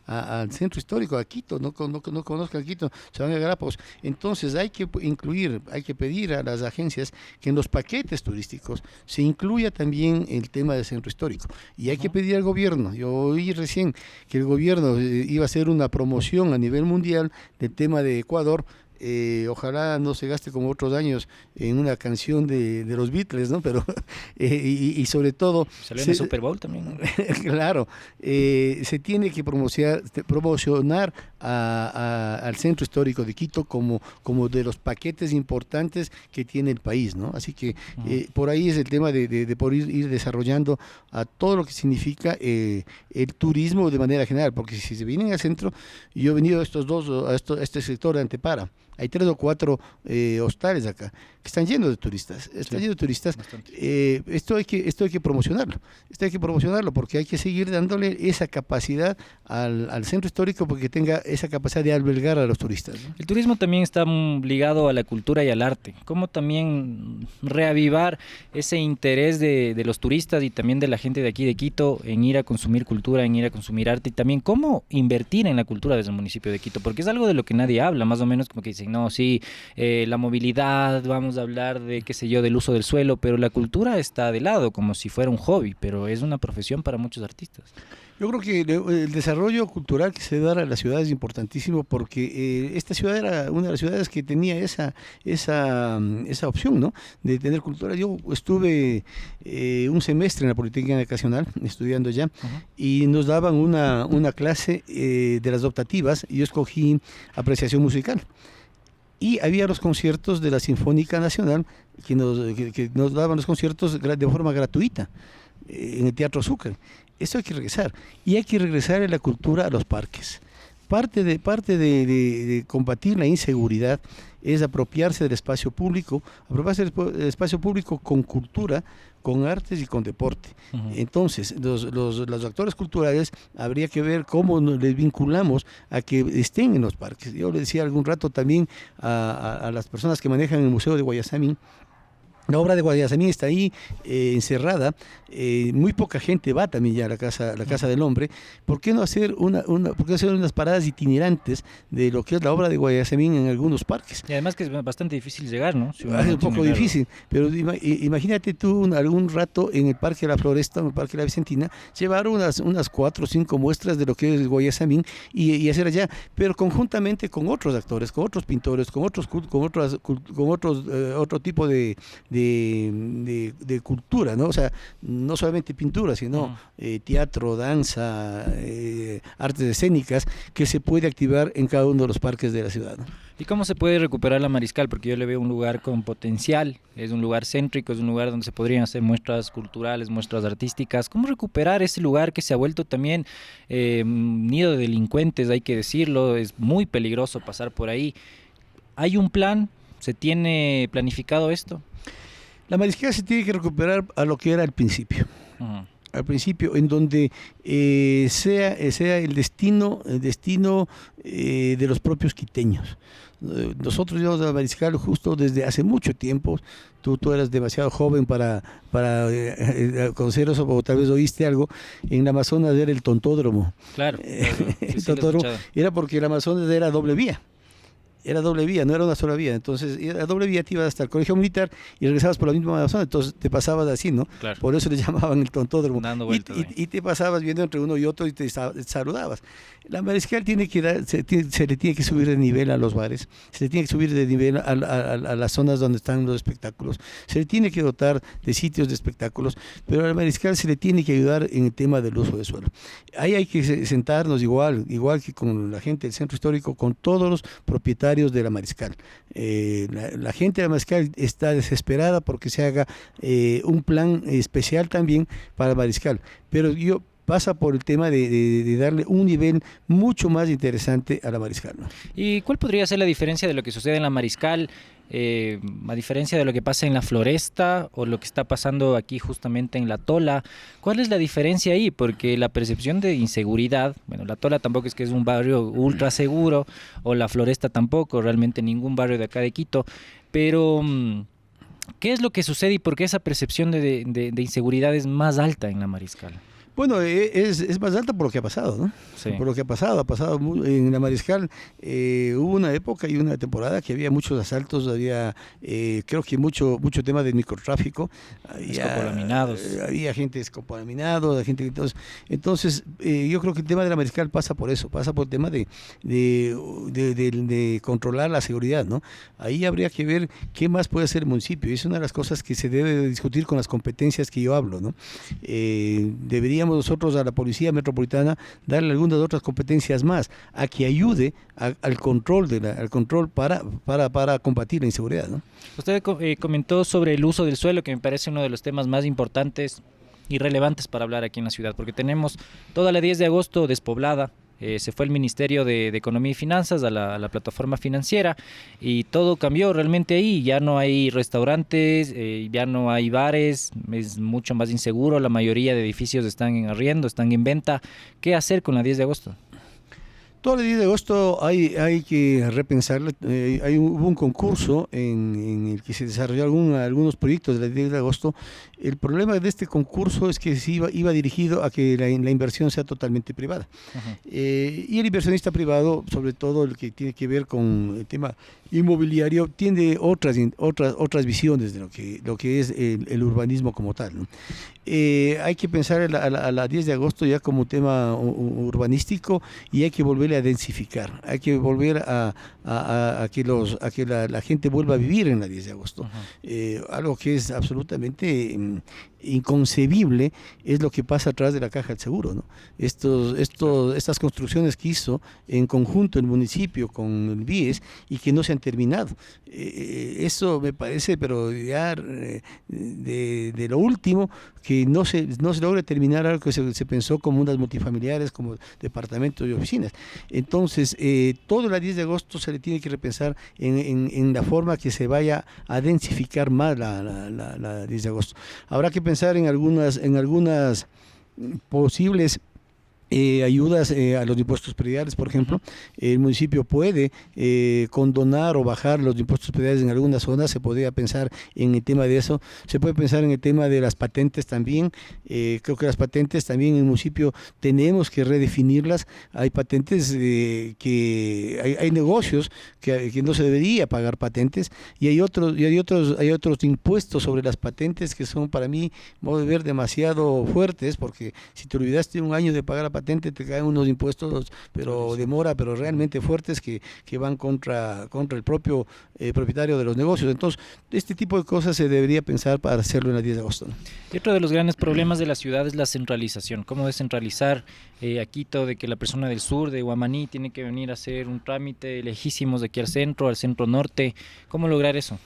al centro histórico, a Quito, no conozcan Quito, se van a Galápagos. Entonces hay que pedir a las agencias que en los paquetes turísticos se incluya también el tema del centro histórico. Y hay que pedir al gobierno, yo oí recién que el gobierno iba a hacer una promoción a nivel mundial del tema de Ecuador. Ojalá no se gaste como otros años en una canción de los Beatles, ¿no? Pero y sobre todo salió en el Super Bowl también, ¿no? Claro, se tiene que promocionar al centro histórico de Quito como de los paquetes importantes que tiene el país, ¿no? Así que por ahí es el tema de poder ir desarrollando a todo lo que significa el turismo de manera general, porque si se vienen al centro, yo he venido a este sector de Antepara. Hay 3 o 4 hostales acá que están llenos de turistas. Esto hay que promocionarlo porque hay que seguir dándole esa capacidad al centro histórico porque tenga esa capacidad de albergar a los turistas, ¿no? El turismo también está ligado a la cultura y al arte. ¿Cómo también reavivar ese interés de los turistas y también de la gente de aquí de Quito en ir a consumir cultura, en ir a consumir arte? Y también cómo invertir en la cultura desde el municipio de Quito, porque es algo de lo que nadie habla, más o menos como que dicen, no, sí, la movilidad, vamos a hablar de, qué sé yo, del uso del suelo, pero la cultura está de lado, como si fuera un hobby, pero es una profesión para muchos artistas. Yo creo que el desarrollo cultural que se da a la ciudad es importantísimo porque esta ciudad era una de las ciudades que tenía esa opción, ¿no? De tener cultura. Yo estuve un semestre en la Politécnica Nacional estudiando allá y nos daban una clase de las optativas y yo escogí apreciación musical. Y había los conciertos de la Sinfónica Nacional que nos daban los conciertos de forma gratuita en el Teatro Azúcar. Eso hay que regresar. Y hay que regresar en la cultura a los parques. Parte de combatir la inseguridad es apropiarse del espacio público con cultura, con artes y con deporte. Entonces, los actores culturales habría que ver cómo les vinculamos a que estén en los parques. Yo le decía algún rato también a las personas que manejan el Museo de Guayasamín. La obra de Guayasamín está ahí encerrada, muy poca gente va también ya a la casa del hombre. ¿Por qué no hacer unas paradas itinerantes de lo que es la obra de Guayasamín en algunos parques? Y además que es bastante difícil llegar, ¿no? Si es un poco difícil, pero imagínate tú algún rato en el Parque de la Floresta, en el Parque de la Vicentina, llevar unas 4 o 5 muestras de lo que es Guayasamín y hacer allá, pero conjuntamente con otros actores, con otros pintores, con otro tipo de cultura, ¿no? O sea, no solamente pintura, sino teatro, danza, artes escénicas, que se puede activar en cada uno de los parques de la ciudad, ¿no? ¿Y cómo se puede recuperar la Mariscal? Porque yo le veo un lugar con potencial, es un lugar céntrico, es un lugar donde se podrían hacer muestras culturales, muestras artísticas. ¿Cómo recuperar ese lugar que se ha vuelto también nido de delincuentes, hay que decirlo? Es muy peligroso pasar por ahí. ¿Hay un plan? ¿Se tiene planificado esto? La Mariscal se tiene que recuperar a lo que era al principio. Al principio, en donde sea el destino de los propios quiteños. Nosotros llegamos a la Mariscal justo desde hace mucho tiempo. Tú eras demasiado joven para conocer eso, o tal vez oíste algo. En el Amazonas era el tontódromo. Claro. El tontódromo era porque el Amazonas era doble vía. era doble vía, no era una sola vía. Entonces, era doble vía, te ibas hasta el colegio militar y regresabas por la misma zona, entonces te pasabas así, ¿no? Claro. Por eso le llamaban el tontódromo. Dando vueltas, y te pasabas viendo entre uno y otro y te saludabas. La Mariscal tiene que se le tiene que subir de nivel a los bares, se le tiene que subir de nivel a las zonas donde están los espectáculos, se le tiene que dotar de sitios de espectáculos, pero a la Mariscal se le tiene que ayudar en el tema del uso de suelo. Ahí hay que sentarnos igual que con la gente del centro histórico, con todos los propietarios de la Mariscal. La gente de la Mariscal está desesperada porque se haga un plan especial también para la Mariscal, pero pasa por el tema de darle un nivel mucho más interesante a la Mariscal, ¿no? ¿Y cuál podría ser la diferencia de lo que sucede en la Mariscal, a diferencia de lo que pasa en la Floresta o lo que está pasando aquí justamente en La Tola? ¿Cuál es la diferencia ahí? Porque la percepción de inseguridad, bueno, La Tola tampoco es que es un barrio ultra seguro, o la Floresta tampoco, realmente ningún barrio de acá de Quito, pero ¿qué es lo que sucede y por qué esa percepción de inseguridad es más alta en la Mariscal? Bueno, es más alta por lo que ha pasado, ¿no? Sí. Por lo que ha pasado en la Mariscal. Hubo una época y una temporada que había muchos asaltos, había creo que mucho tema de microtráfico, había gente escopolaminado, entonces yo creo que el tema de la Mariscal pasa por eso, pasa por el tema de controlar la seguridad, ¿no? Ahí habría que ver qué más puede hacer el municipio, y es una de las cosas que se debe discutir con las competencias que yo hablo, ¿no? Deberíamos nosotros a la Policía Metropolitana darle algunas otras competencias más, a que ayude al control para combatir la inseguridad, ¿no? Usted comentó sobre el uso del suelo, que me parece uno de los temas más importantes y relevantes para hablar aquí en la ciudad, porque tenemos toda la 10 de agosto despoblada. Se fue el Ministerio de Economía y Finanzas a la plataforma financiera y todo cambió realmente ahí. Ya no hay restaurantes, ya no hay bares, es mucho más inseguro. La mayoría de edificios están en arriendo, están en venta. ¿Qué hacer con la 10 de agosto? Todo el 10 de agosto hay que repensarlo. Hubo un concurso en el que se desarrollaron algunos proyectos del 10 de agosto. El problema de este concurso es que iba dirigido a que la inversión sea totalmente privada. Y el inversionista privado, sobre todo el que tiene que ver con el tema inmobiliario, tiene otras visiones de lo que es el urbanismo como tal, ¿no? Hay que pensar a la 10 de agosto ya como tema urbanístico, y hay que volverle a densificar, hay que volver a que la gente vuelva a vivir en la 10 de agosto. Algo que es absolutamente inconcebible es lo que pasa atrás de la Caja del Seguro, ¿no? Estas construcciones que hizo en conjunto el municipio con el BIES y que no se han terminado. Eso me parece, pero ya de lo último, que no se logra terminar algo que se pensó como unas multifamiliares, como departamentos y oficinas. Entonces, todo el 10 de agosto se le tiene que repensar en la forma que se vaya a densificar más la 10 de agosto. Habrá que pensar en algunas posibles ayudas a los impuestos prediales, por ejemplo. El municipio puede condonar o bajar los impuestos prediales en algunas zonas. Se podría pensar en el tema de eso. Se puede pensar en el tema de las patentes también. Creo que las patentes también en el municipio tenemos que redefinirlas. Hay patentes hay negocios que no se debería pagar patentes, y hay otros impuestos sobre las patentes que son, para mí, modo de ver, demasiado fuertes, porque si te olvidaste un año de pagar la patente, te caen unos impuestos, pero realmente fuertes, que van contra el propio propietario de los negocios. Entonces, este tipo de cosas se debería pensar para hacerlo en la 10 de agosto, ¿no? Y otro de los grandes problemas de la ciudad es la centralización. ¿Cómo descentralizar a Quito, de que la persona del sur, de Huamaní, tiene que venir a hacer un trámite lejísimos de aquí al centro norte? ¿Cómo lograr eso?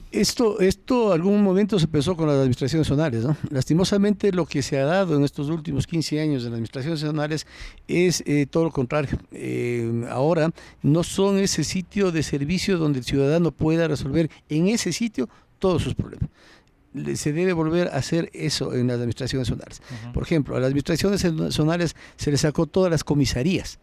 Esto algún momento se pensó con las administraciones zonales, ¿no? Lastimosamente, lo que se ha dado en estos últimos 15 años en las administraciones zonales es todo lo contrario. Ahora no son ese sitio de servicio donde el ciudadano pueda resolver en ese sitio todos sus problemas. Se debe volver a hacer eso en las administraciones zonales. Por ejemplo, a las administraciones zonales se les sacó todas las comisarías,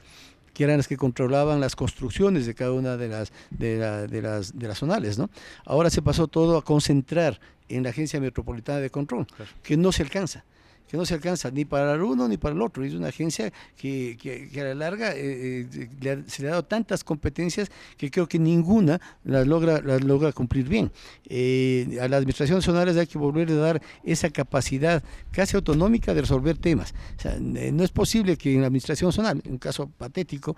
que eran las que controlaban las construcciones de cada una de las zonales, ¿no? Ahora se pasó todo a concentrar en la Agencia Metropolitana de Control, claro, que no se alcanza. que no se alcanza ni para el uno ni para el otro. Es una agencia que a la larga se le ha dado tantas competencias que creo que ninguna las logra cumplir bien. A las administraciones zonales hay que volver a dar esa capacidad casi autonómica de resolver temas. O sea, no es posible que en la administración zonal, un caso patético,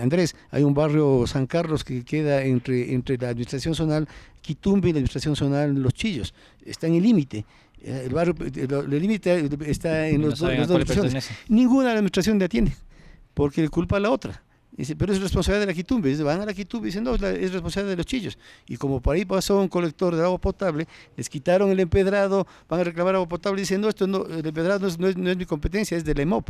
Andrés, hay un barrio San Carlos que queda entre la administración zonal Quitumbe y la administración zonal Los Chillos, está en el límite. El barrio, el límite está en las dos administraciones. Ninguna administración le atiende, porque le culpa a la otra. Dice, pero es responsabilidad de la Quitumbe. Dice, van a la Quitumbe y dicen, no, es responsabilidad de Los Chillos. Y como por ahí pasó un colector de agua potable, les quitaron el empedrado, van a reclamar agua potable y dicen, no, el empedrado no es mi competencia, es de la EMOP.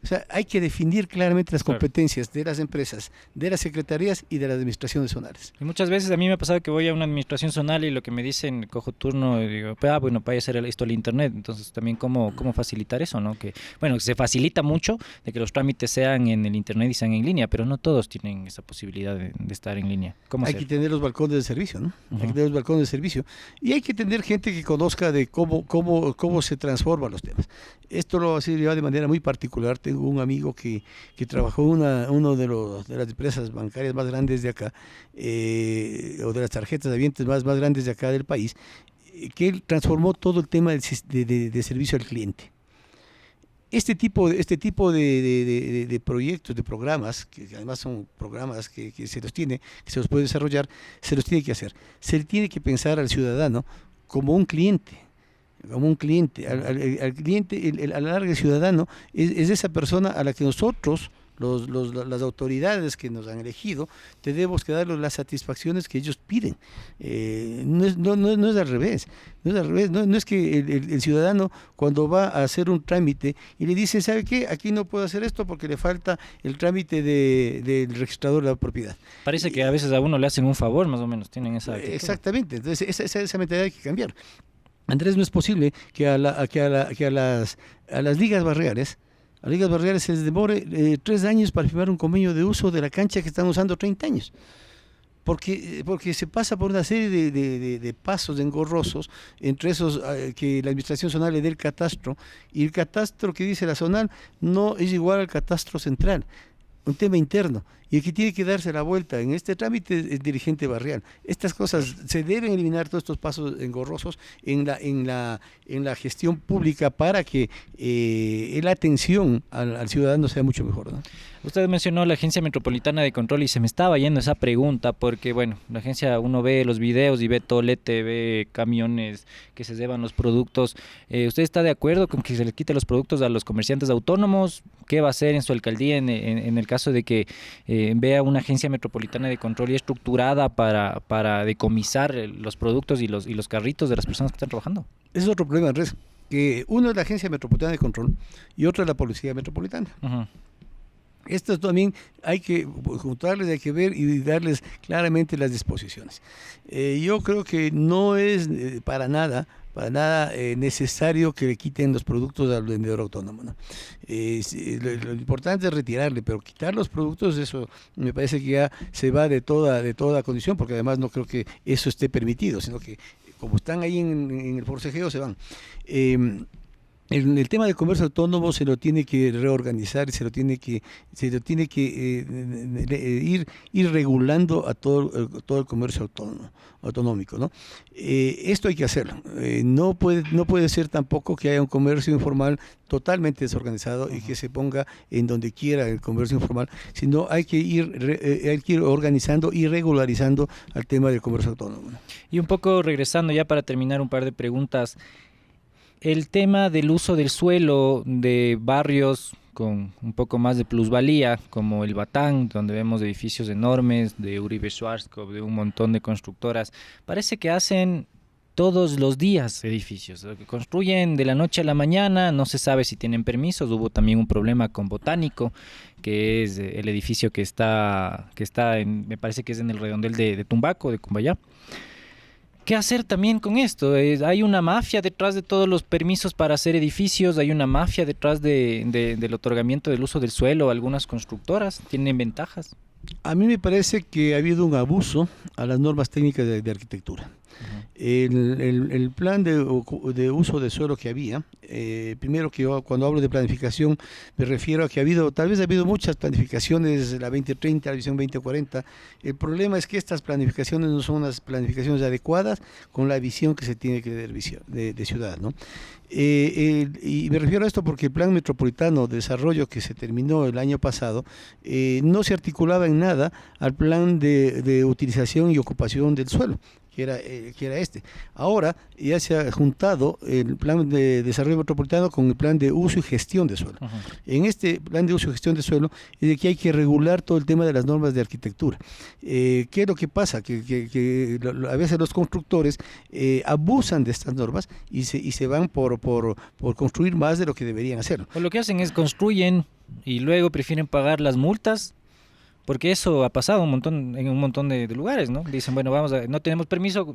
O sea, hay que definir claramente las competencias de las empresas, de las secretarías y de las administraciones zonales. Y muchas veces a mí me ha pasado que voy a una administración zonal y lo que me dicen, cojo turno y digo, bueno, vaya a hacer esto al internet. Entonces también cómo facilitar eso, ¿no? Que, bueno, se facilita mucho de que los trámites sean en el internet y sean en línea, pero no todos tienen esa posibilidad de estar en línea. Hay que tener los balcones de servicio, ¿no? Hay que tener los balcones de servicio. Y hay que tener gente que conozca de cómo se transforman los temas. Esto lo hace de manera muy particular. Tengo un amigo que trabajó en una de las empresas bancarias más grandes de acá, o de las tarjetas de avientes más grandes de acá del país, que él transformó todo el tema de servicio al cliente. Este tipo de proyectos, de programas, que además son programas que se los puede desarrollar, se los tiene que hacer. Se le tiene que pensar al ciudadano como un cliente. Al cliente, a la larga el ciudadano es esa persona a la que nosotros, las autoridades que nos han elegido, tenemos que darles las satisfacciones que ellos piden. No es al revés. No es que el ciudadano cuando va a hacer un trámite y le dice, ¿sabe qué? Aquí no puedo hacer esto porque le falta el trámite del registrador de la propiedad. Parece que a veces a uno le hacen un favor, más o menos, tienen esa actitud. Exactamente, entonces esa mentalidad hay que cambiar. Andrés, no es posible que a las ligas barriales se les demore 3 años para firmar un convenio de uso de la cancha que están usando 30 años. Porque se pasa por una serie de pasos engorrosos, entre esos que la administración zonal le dé el catastro, y el catastro que dice la zonal no es igual al catastro central. Un tema interno, y el que tiene que darse la vuelta en este trámite es el dirigente barrial. Estas cosas se deben eliminar, todos estos pasos engorrosos en la gestión pública para que la atención al ciudadano sea mucho mejor, ¿no? Usted mencionó la Agencia Metropolitana de Control y se me estaba yendo esa pregunta porque, bueno, la agencia, uno ve los videos y ve tolete, ve camiones que se llevan los productos. ¿Usted está de acuerdo con que se les quite los productos a los comerciantes autónomos? ¿Qué va a hacer en su alcaldía en el caso de que vea una Agencia Metropolitana de Control y estructurada para decomisar los productos y los carritos de las personas que están trabajando? Ese es otro problema, Andrés, que uno es la Agencia Metropolitana de Control y otro es la Policía Metropolitana. Estos también hay que juntarles, hay que ver y darles claramente las disposiciones. Yo creo que no es para nada necesario que le quiten los productos al vendedor autónomo, ¿no? Lo importante es retirarle, pero quitar los productos, eso me parece que ya se va de toda condición, porque además no creo que eso esté permitido, sino que como están ahí en el forcejeo se van. El tema del comercio autónomo se lo tiene que reorganizar y se lo tiene que ir regulando a todo el comercio autonómico, ¿no? Esto hay que hacerlo. No puede ser tampoco que haya un comercio informal totalmente desorganizado y que se ponga en donde quiera el comercio informal, sino hay que ir organizando y regularizando al tema del comercio autónomo, ¿no? Y un poco regresando ya para terminar, un par de preguntas. El tema del uso del suelo de barrios con un poco más de plusvalía, como el Batán, donde vemos edificios enormes de Uribe Schwarzkopf, de un montón de constructoras, parece que hacen todos los días edificios, que construyen de la noche a la mañana, no se sabe si tienen permisos. Hubo también un problema con Botánico, que es el edificio que está me parece que es en el redondel de Tumbaco, de Cumbayá. ¿Qué hacer también con esto? Hay una mafia detrás de todos los permisos para hacer edificios, hay una mafia detrás del otorgamiento del uso del suelo. Algunas constructoras tienen ventajas. A mí me parece que ha habido un abuso a las normas técnicas de arquitectura. El plan de uso de suelo que había, primero que yo cuando hablo de planificación me refiero a que tal vez ha habido muchas planificaciones, la 2030, la visión 2040. El problema es que estas planificaciones no son unas planificaciones adecuadas con la visión que se tiene que tener de ciudad, ¿no? Y me refiero a esto porque el Plan Metropolitano de Desarrollo que se terminó el año pasado no se articulaba en nada al plan de utilización y ocupación del suelo, que era este. Ahora ya se ha juntado el plan de desarrollo metropolitano con el plan de uso y gestión de suelo. En este plan de uso y gestión de suelo es de que hay que regular todo el tema de las normas de arquitectura. ¿Qué es lo que pasa? Que a veces los constructores abusan de estas normas y se van por construir más de lo que deberían hacer. Pues lo que hacen es construyen y luego prefieren pagar las multas. Porque eso ha pasado en un montón de lugares, ¿no? Dicen, bueno, no tenemos permiso,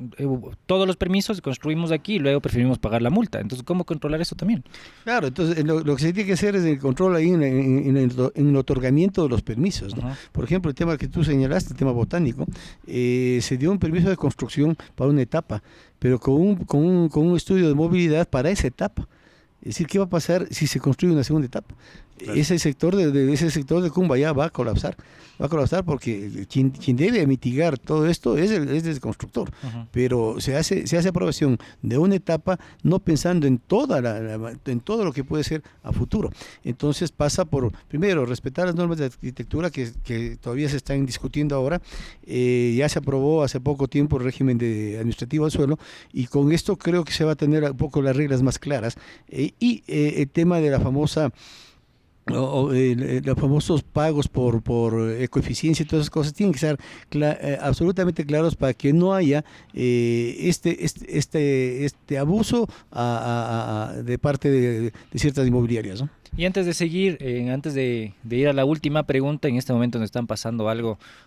todos los permisos construimos aquí y luego preferimos pagar la multa. Entonces, ¿cómo controlar eso también? Claro, entonces lo que se tiene que hacer es el control ahí en el otorgamiento de los permisos, ¿no? Por ejemplo, el tema que tú señalaste, el tema botánico, se dio un permiso de construcción para una etapa, pero con un estudio de movilidad para esa etapa. Es decir, ¿qué va a pasar si se construye una segunda etapa? Claro. Ese sector de Cumbaya va a colapsar porque quien debe mitigar todo esto es el constructor. Pero se hace aprobación de una etapa no pensando en en todo lo que puede ser a futuro. Entonces pasa por, primero, respetar las normas de arquitectura que todavía se están discutiendo ahora. Ya se aprobó hace poco tiempo el régimen administrativo del suelo y con esto creo que se va a tener un poco las reglas más claras. Y el tema de la famosa los famosos pagos por ecoeficiencia y todas esas cosas tienen que ser absolutamente claros para que no haya este abuso de parte de ciertas inmobiliarias, ¿no? Y antes de seguir, antes de ir a la última pregunta, en este momento nos están pasando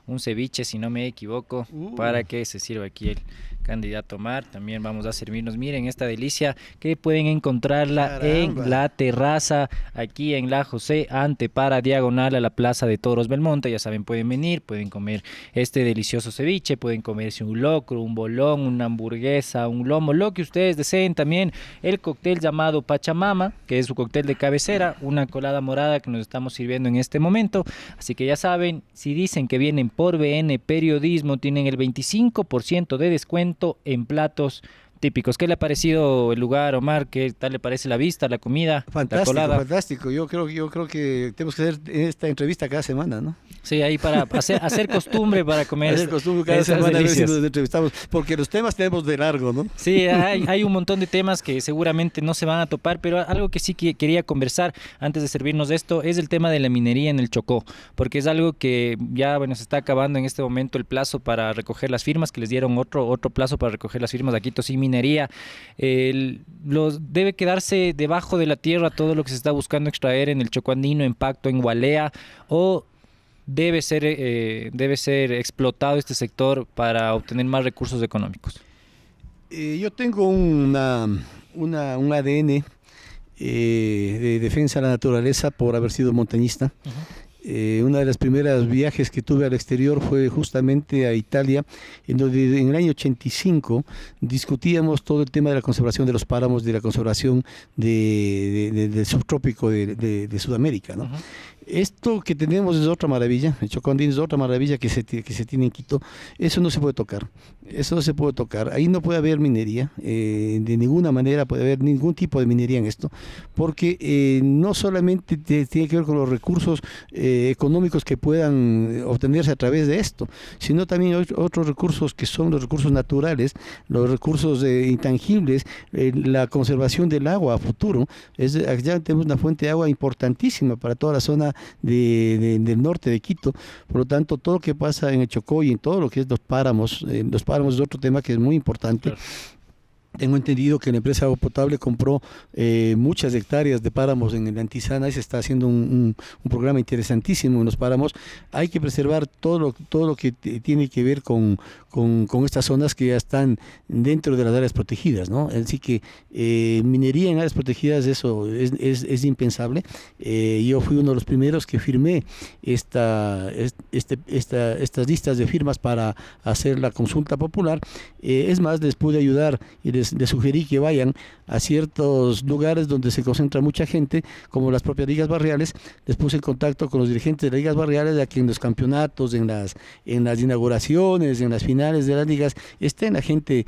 un ceviche, si no me equivoco, para que se sirva aquí el candidato Omar. También vamos a servirnos, miren esta delicia que pueden encontrarla en la terraza, aquí en la José Antepara, diagonal a la Plaza de Toros Belmonte. Ya saben, pueden venir, pueden comer este delicioso ceviche, pueden comerse un locro, un bolón, una hamburguesa, un lomo, lo que ustedes deseen. También el cóctel llamado Pachamama, que es su cóctel de cabecera, una colada morada que nos estamos sirviendo en este momento. Así que ya saben, si dicen que vienen por BN Periodismo, tienen el 25% de descuento en platos típicos. ¿Qué le ha parecido el lugar, Omar? ¿Qué tal le parece la vista, la comida, fantástico, la colada? Fantástico. Yo creo que tenemos que hacer esta entrevista cada semana, ¿no? Sí, ahí para hacer costumbre para comer. Hacer costumbre cada semana, a ver si nos entrevistamos, porque los temas tenemos de largo, ¿no? Sí, hay un montón de temas que seguramente no se van a topar, pero algo que sí quería conversar antes de servirnos esto es el tema de la minería en el Chocó, porque es algo que ya, bueno, se está acabando en este momento el plazo para recoger las firmas, que les dieron otro plazo para recoger las firmas de Quito sin minería. Debe quedarse debajo de la tierra todo lo que se está buscando extraer en el Chocó andino, en Pacto, en Gualea, o debe ser explotado este sector para obtener más recursos económicos. Yo tengo un ADN de defensa de la naturaleza por haber sido montañista. Una de las primeras viajes que tuve al exterior fue justamente a Italia, en donde en el año 85 discutíamos todo el tema de la conservación de los páramos, de la conservación del subtrópico de Sudamérica, ¿no? Esto que tenemos es otra maravilla, el Chocó andino es otra maravilla que se tiene en Quito. Eso no se puede tocar, ahí no puede haber minería, de ninguna manera puede haber ningún tipo de minería en esto, porque no solamente tiene que ver con los recursos económicos que puedan obtenerse a través de esto, sino también otros recursos que son los recursos naturales, los recursos intangibles, la conservación del agua a futuro. Ya tenemos una fuente de agua importantísima para toda la zona del norte de Quito. Por lo tanto, todo lo que pasa en el Chocó y en todo lo que es los páramos es otro tema que es muy importante. Claro. Tengo entendido que la empresa Agua Potable compró muchas hectáreas de páramos en el Antizana y se está haciendo un programa interesantísimo en los páramos. Hay que preservar todo lo que tiene que ver con estas zonas que ya están dentro de las áreas protegidas, ¿no? Así que minería en áreas protegidas, eso es impensable. Yo fui uno de los primeros que firmé estas listas de firmas para hacer la consulta popular. Es más, les pude ayudar y les sugerí que vayan a ciertos lugares donde se concentra mucha gente, como las propias ligas barriales. Les puse en contacto con los dirigentes de las ligas barriales, ya que en los campeonatos, en las inauguraciones, en las finales de las ligas, estén la gente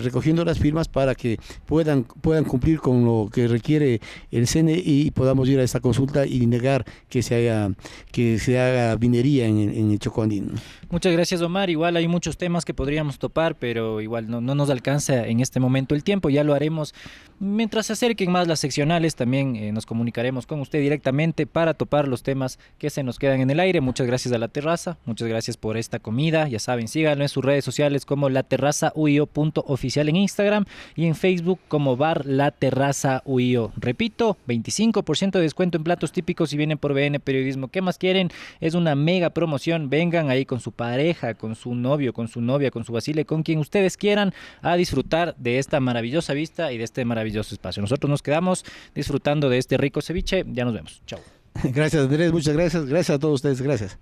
recogiendo las firmas para que puedan cumplir con lo que requiere el CNE y podamos ir a esta consulta y negar que se haga minería en el Chocó andino. Muchas gracias, Omar. Igual hay muchos temas que podríamos topar, pero igual no nos alcanza en este momento el tiempo. Ya lo haremos mientras se acerquen más las seccionales. También nos comunicaremos con usted directamente para topar los temas que se nos quedan en el aire. Muchas gracias a La Terraza, muchas gracias por esta comida. Ya saben, síganlo en sus redes sociales como laterrazauio.oficial en Instagram y en Facebook como Bar La Terraza Uio. Repito, 25% de descuento en platos típicos si vienen por BN Periodismo. ¿Qué más quieren? Es una mega promoción. Vengan ahí con su pareja, con su novio, con su novia, con su vacile, con quien ustedes quieran, a disfrutar de esta maravillosa vista y de este maravilloso espacio. Nosotros nos quedamos disfrutando de este rico ceviche. Ya nos vemos. Chao. Gracias, Andrés. Muchas gracias. Gracias a todos ustedes. Gracias.